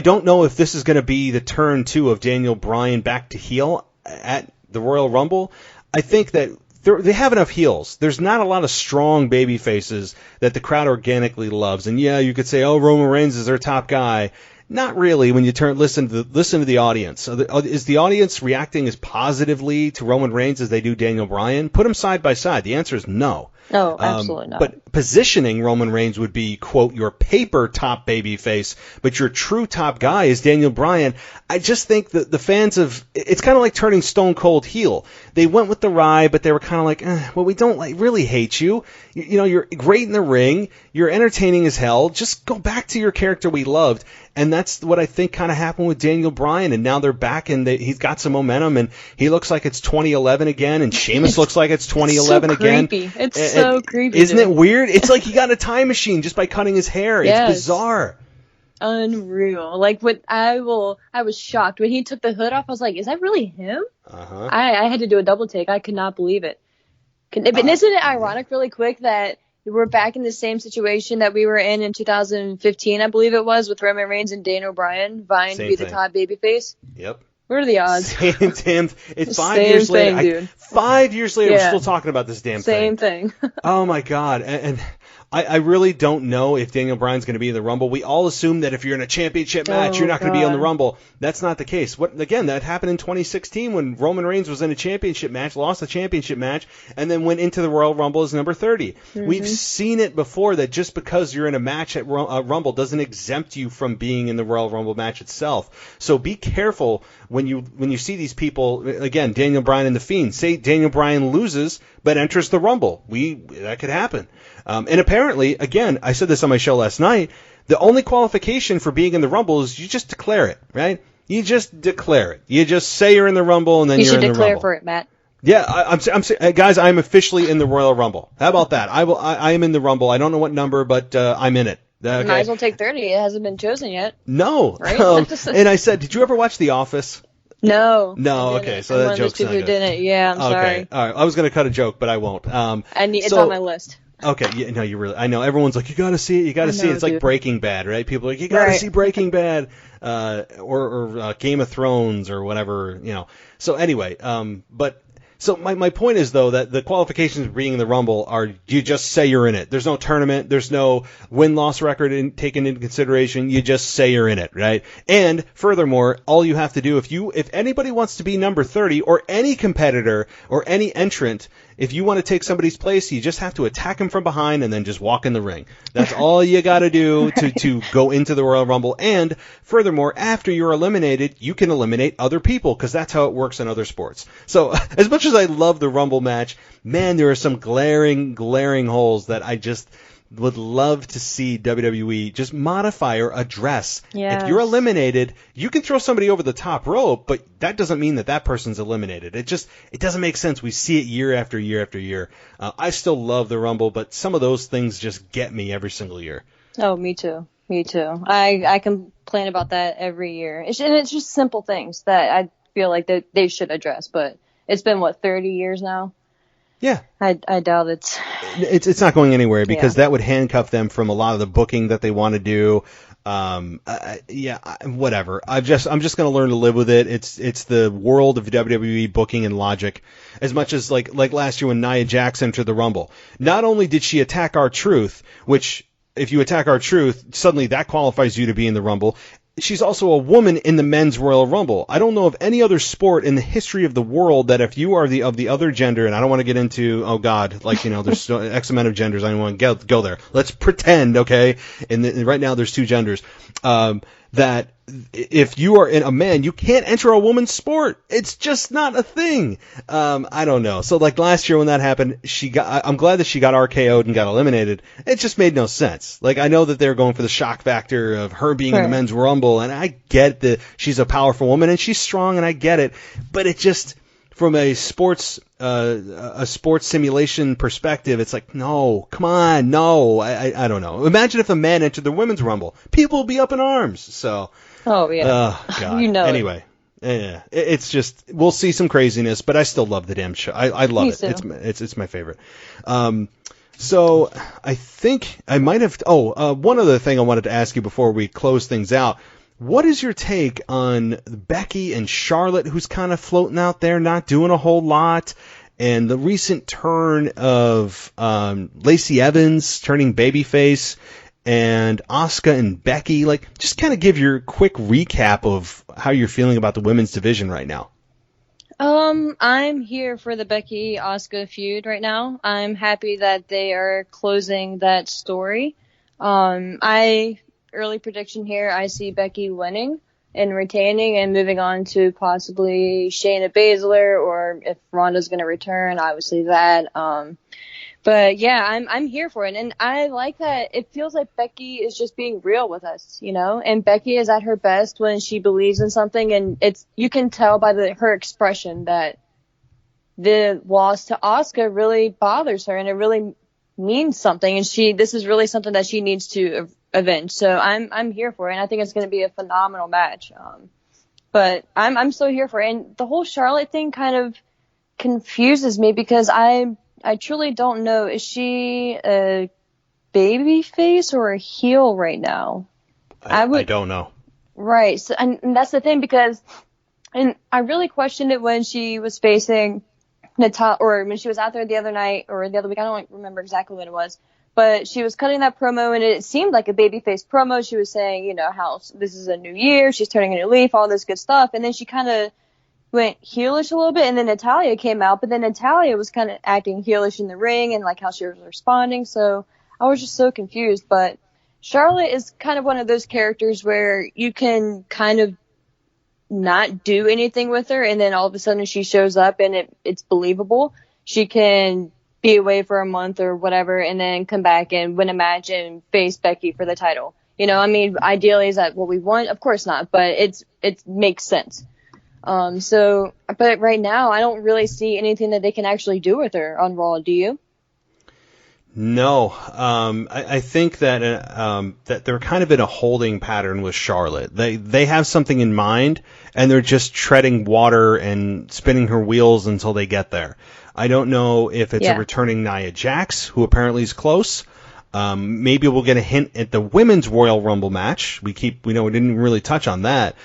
don't know if this is going to be the turn, too, of Daniel Bryan back to heel at the Royal Rumble. I think that they have enough heels. There's not a lot of strong baby faces that the crowd organically loves. And, you could say, Roman Reigns is their top guy. Not really when you listen to the audience. So is the audience reacting as positively to Roman Reigns as they do Daniel Bryan? Put them side by side. The answer is no. No, absolutely not. But positioning Roman Reigns would be, quote, your paper top babyface, but your true top guy is Daniel Bryan. I just think that the fans it's kind of like turning Stone Cold heel. They went with the ride, but they were kind of like, we don't really hate you. You're great in the ring. You're entertaining as hell. Just go back to your character we loved. And that's what I think kind of happened with Daniel Bryan. And now they're back, and he's got some momentum, and he looks like it's 2011 again, and Sheamus looks like it's 2011 again. It's so creepy. Isn't it weird? It's like he got a time machine just by cutting his hair. Yes. It's bizarre. Unreal. Like, I was shocked when he took the hood off. I was like, is that really him? Uh-huh. I had to do a double take. I could not believe it. But isn't it ironic, really quick, that we're back in the same situation that we were in 2015, I believe it was, with Roman Reigns and Daniel Bryan vying to be the top babyface? Yep. What are the odds? It's 5 years later. Dude. 5 years later, we're still talking about this damn thing. Same thing. Oh, my God. And I really don't know if Daniel Bryan's going to be in the Rumble. We all assume that if you're in a championship match, you're not going to be on the Rumble. That's not the case. Again, that happened in 2016 when Roman Reigns was in a championship match, lost the championship match, and then went into the Royal Rumble as number 30. Mm-hmm. We've seen it before, that just because you're in a match at Rumble doesn't exempt you from being in the Royal Rumble match itself. So be careful when you see these people. Again, Daniel Bryan and The Fiend. Say Daniel Bryan loses but enters the Rumble. That could happen. And apparently, again, I said this on my show last night, the only qualification for being in the Rumble is you just declare it, right? You just declare it. You just say you're in the Rumble, and then you're in the Rumble. You should declare for it, Matt. Yeah, I'm guys, I'm officially in the Royal Rumble. How about that? I am in the Rumble. I don't know what number, but I'm in it. Okay. You might as well take 30. It hasn't been chosen yet. No. Right? And I said, did you ever watch The Office? No. Okay, so that joke's not good. Who didn't? Yeah, I'm sorry. All right. I was going to cut a joke, but I won't. It's on my list. Okay, you really. I know everyone's like, you got to see it. You got to see it. It's like Breaking Bad, right? People are like, you got to see Breaking Bad, or Game of Thrones or whatever, So anyway, but So my point is, though, that the qualifications for being in the Rumble are you just say you're in it. There's no tournament. There's no win-loss record taken into consideration. You just say you're in it, right? And furthermore, all you have to do, if anybody wants to be number 30 or any competitor or any entrant, if you want to take somebody's place, you just have to attack them from behind and then just walk in the ring. That's all you got to do to go into the Royal Rumble. And furthermore, after you're eliminated, you can eliminate other people because that's how it works in other sports. So as much as I love the Rumble match, man, there are some glaring holes that I just would love to see WWE just modify or address. Yes. If you're eliminated, you can throw somebody over the top rope, but that doesn't mean that person's eliminated. It doesn't make sense. We see it year after year after year. I still love the Rumble, but some of those things just get me every single year. Oh, me too. Me too. I complain about that every year. And it's just simple things that I feel like that they should address, but it's been, 30 years now? Yeah. I doubt it's not going anywhere because that would handcuff them from a lot of the booking that they want to do. Whatever. I'm just going to learn to live with it. It's the world of WWE booking and logic. As much as like last year when Nia Jax entered the Rumble. Not only did she attack R-Truth, which if you attack R-Truth, suddenly that qualifies you to be in the Rumble. She's also a woman in the men's Royal Rumble. I don't know of any other sport in the history of the world that if you are of the other gender, and I don't want to get into, oh God, there's X amount of genders. I don't want to go there. Let's pretend, okay? And right now there's 2 genders. That if you are a man, you can't enter a woman's sport. It's just not a thing. I don't know. So like last year when that happened, I'm glad that she got RKO'd and got eliminated. It just made no sense. Like I know that they're going for the shock factor of her being in the men's Rumble, and I get that she's a powerful woman and she's strong, and I get it. But it just, from a sports simulation perspective, it's like, no, come on, no. I don't know. Imagine if a man entered the women's Rumble. People would be up in arms. So. Oh, yeah. God. Anyway. Yeah. It's just, we'll see some craziness, but I still love the damn show. I love it. It's my favorite. So I think I might have, one other thing I wanted to ask you before we close things out. What is your take on Becky and Charlotte, who's kind of floating out there, not doing a whole lot, and the recent turn of Lacey Evans turning babyface, and Asuka and Becky? Like, just kind of give your quick recap of how you're feeling about the women's division right now. I'm here for the Becky Asuka feud right now. I'm happy that they are closing that story. Early prediction here, I see Becky winning and retaining and moving on to possibly Shayna Baszler, or if Ronda's going to return, obviously that. But yeah, I'm here for it. And I like that it feels like Becky is just being real with us, and Becky is at her best when she believes in something, and you can tell by her expression that the loss to Asuka really bothers her and it really means something, and this is really something that she needs to avenge. So I'm here for it, and I think it's going to be a phenomenal match. But I'm so here for it. And the whole Charlotte thing kind of confuses me because I truly don't know. Is she a baby face or a heel right now? I don't know. Right. So, and that's the thing, because I really questioned it when she was facing Natalya, or when she was out there the other night or the other week. I don't remember exactly when it was. But she was cutting that promo, and it seemed like a babyface promo. She was saying, how this is a new year, she's turning a new leaf, all this good stuff. And then she kind of went heelish a little bit, and then Natalya came out. But then Natalya was kind of acting heelish in the ring and like how she was responding. So I was just so confused. But Charlotte is kind of one of those characters where you can kind of not do anything with her, and then all of a sudden she shows up and it's believable. She can be away for a month or whatever and then come back and win a match and face Becky for the title. Ideally, is that what we want? Of course not, but it makes sense. But right now I don't really see anything that they can actually do with her on Raw. Do you? No, I think that they're kind of in a holding pattern with Charlotte. They have something in mind, and they're just treading water and spinning her wheels until they get there. I don't know if it's a returning Nia Jax, who apparently is close. Maybe we'll get a hint at the women's Royal Rumble match. We know we didn't really touch on that.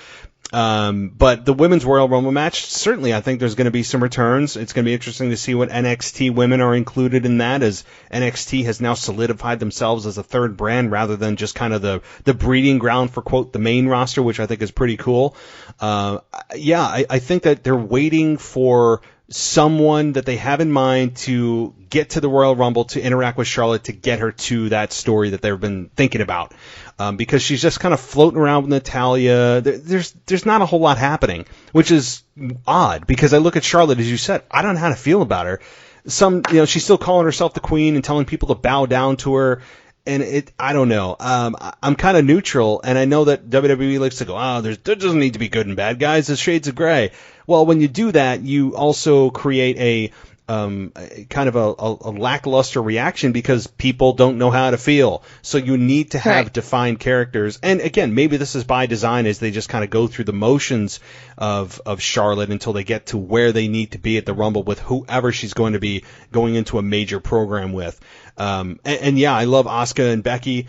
But the Women's Royal Rumble match, certainly I think there's going to be some returns. It's going to be interesting to see what NXT women are included in that, as NXT has now solidified themselves as a third brand rather than just kind of the breeding ground for, quote, the main roster, which I think is pretty cool. I think that they're waiting for someone that they have in mind to get to the Royal Rumble, to interact with Charlotte, to get her to that story that they've been thinking about. Because she's just kind of floating around with Natalya. There's not a whole lot happening, which is odd, because I look at Charlotte, as you said, I don't know how to feel about her. She's still calling herself the queen and telling people to bow down to her. And I don't know. I'm kind of neutral, and I know that WWE likes to go, there doesn't need to be good and bad guys. There's shades of gray. Well, when you do that, you also create a kind of a lackluster reaction, because people don't know how to feel. So you need to have defined characters. And again, maybe this is by design, as they just kind of go through the motions of Charlotte until they get to where they need to be at the Rumble with whoever she's going to be going into a major program with. I love Asuka and Becky.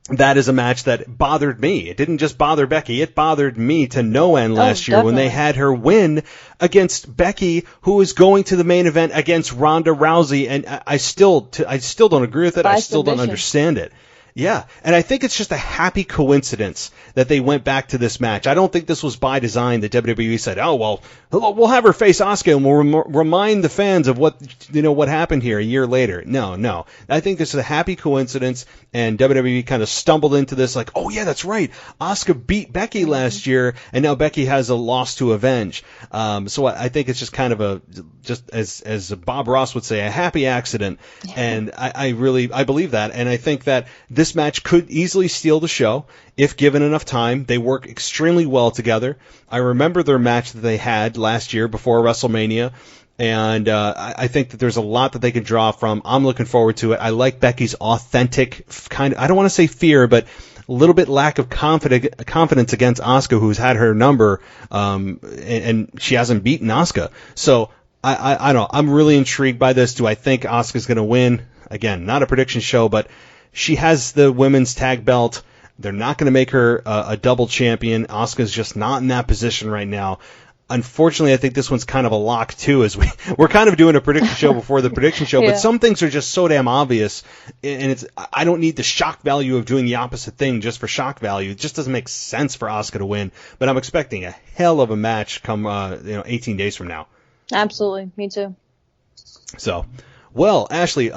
That is a match that bothered me. It didn't just bother Becky. It bothered me to no end last year when they had her win against Becky, who was going to the main event against Ronda Rousey. And I still don't agree with it. I still don't understand it. Yeah, and I think it's just a happy coincidence that they went back to this match. I don't think this was by design that WWE said, we'll have her face Asuka and we'll remind the fans of what happened here a year later. No. I think this is a happy coincidence, and WWE kind of stumbled into this like, oh yeah, that's right. Asuka beat Becky last year, and now Becky has a loss to avenge. So I think it's just kind of as Bob Ross would say, a happy accident. Yeah. And I believe that, and I think that this match could easily steal the show if given enough time. They work extremely well together. I remember their match that they had last year before WrestleMania, and I think that there's a lot that they can draw from. I'm looking forward to it. I like Becky's authentic kind of, I don't want to say fear, but a little bit lack of confidence against Asuka, who's had her number, and she hasn't beaten Asuka. So I don't know. I'm really intrigued by this. Do I think Asuka's going to win? Again, not a prediction show, but she has the women's tag belt. They're not going to make her a double champion. Asuka's just not in that position right now. Unfortunately, I think this one's kind of a lock too, as we're kind of doing a prediction show before the prediction show, but some things are just so damn obvious, and I don't need the shock value of doing the opposite thing just for shock value. It just doesn't make sense for Asuka to win, but I'm expecting a hell of a match come 18 days from now. Absolutely, me too. So, well, Ashley,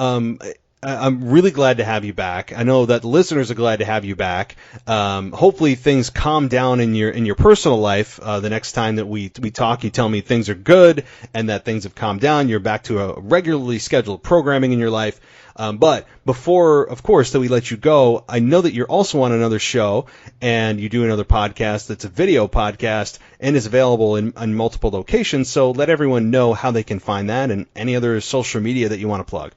I'm really glad to have you back. I know that the listeners are glad to have you back. Hopefully things calm down in your personal life. The next time that we talk, you tell me things are good and that things have calmed down. You're back to a regularly scheduled programming in your life. But before, of course, that we let you go, I know that you're also on another show and you do another podcast that's a video podcast and is available in multiple locations. So let everyone know how they can find that and any other social media that you want to plug.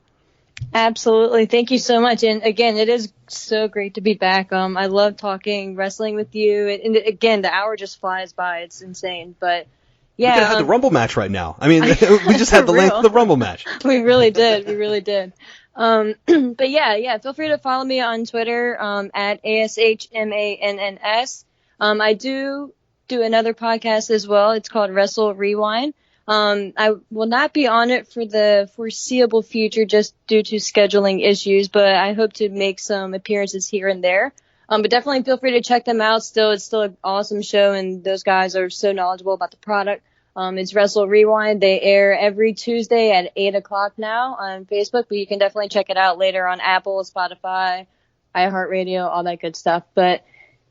Absolutely. Thank you so much. And again, it is so great to be back. I love talking wrestling with you. And again, the hour just flies by. It's insane. But yeah. We could have the Rumble match right now. I mean, we just had the length of the Rumble match. We really did. But yeah, feel free to follow me on Twitter, at ASHMANNS. I do another podcast as well. It's called Wrestle Rewind. I will not be on it for the foreseeable future just due to scheduling issues, but I hope to make some appearances here and there. But definitely feel free to check them out. It's still an awesome show, and those guys are so knowledgeable about the product. It's Wrestle Rewind. They air every Tuesday at 8:00 now on Facebook, but you can definitely check it out later on Apple, Spotify, iHeartRadio, all that good stuff. But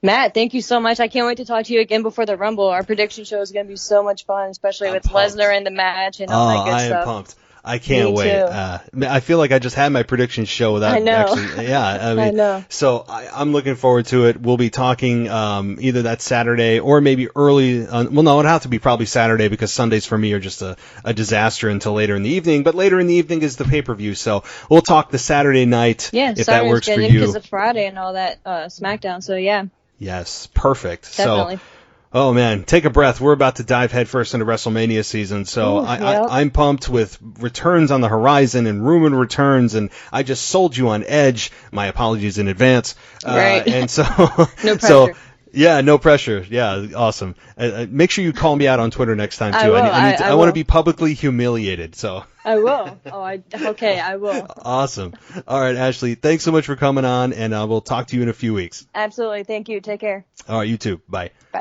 Matt, thank you so much. I can't wait to talk to you again before the Rumble. Our prediction show is going to be so much fun, especially with Lesnar in the match and all that good stuff. I am pumped. I can't wait. I feel like I just had my prediction show without actually. Yeah, I know. So I'm looking forward to it. We'll be talking either that Saturday or maybe early. Well, no, it'll have to be probably Saturday because Sundays for me are just a disaster until later in the evening. But later in the evening is the pay-per-view, so we'll talk the Saturday night if that works for you. Because of Friday and all that Smackdown. So yeah. Yes, perfect. Definitely. So, oh man, take a breath. We're about to dive headfirst into WrestleMania season, so I'm pumped with returns on the horizon and rumored returns, and I just sold you on Edge. My apologies in advance. Right. And so, no pressure. So Yeah, no pressure. Yeah, awesome. Make sure you call me out on Twitter next time too. I will. I want to be publicly humiliated. So. I will. Okay, I will. Awesome. All right, Ashley. Thanks so much for coming on, and we'll talk to you in a few weeks. Absolutely. Thank you. Take care. All right, you too. Bye. Bye.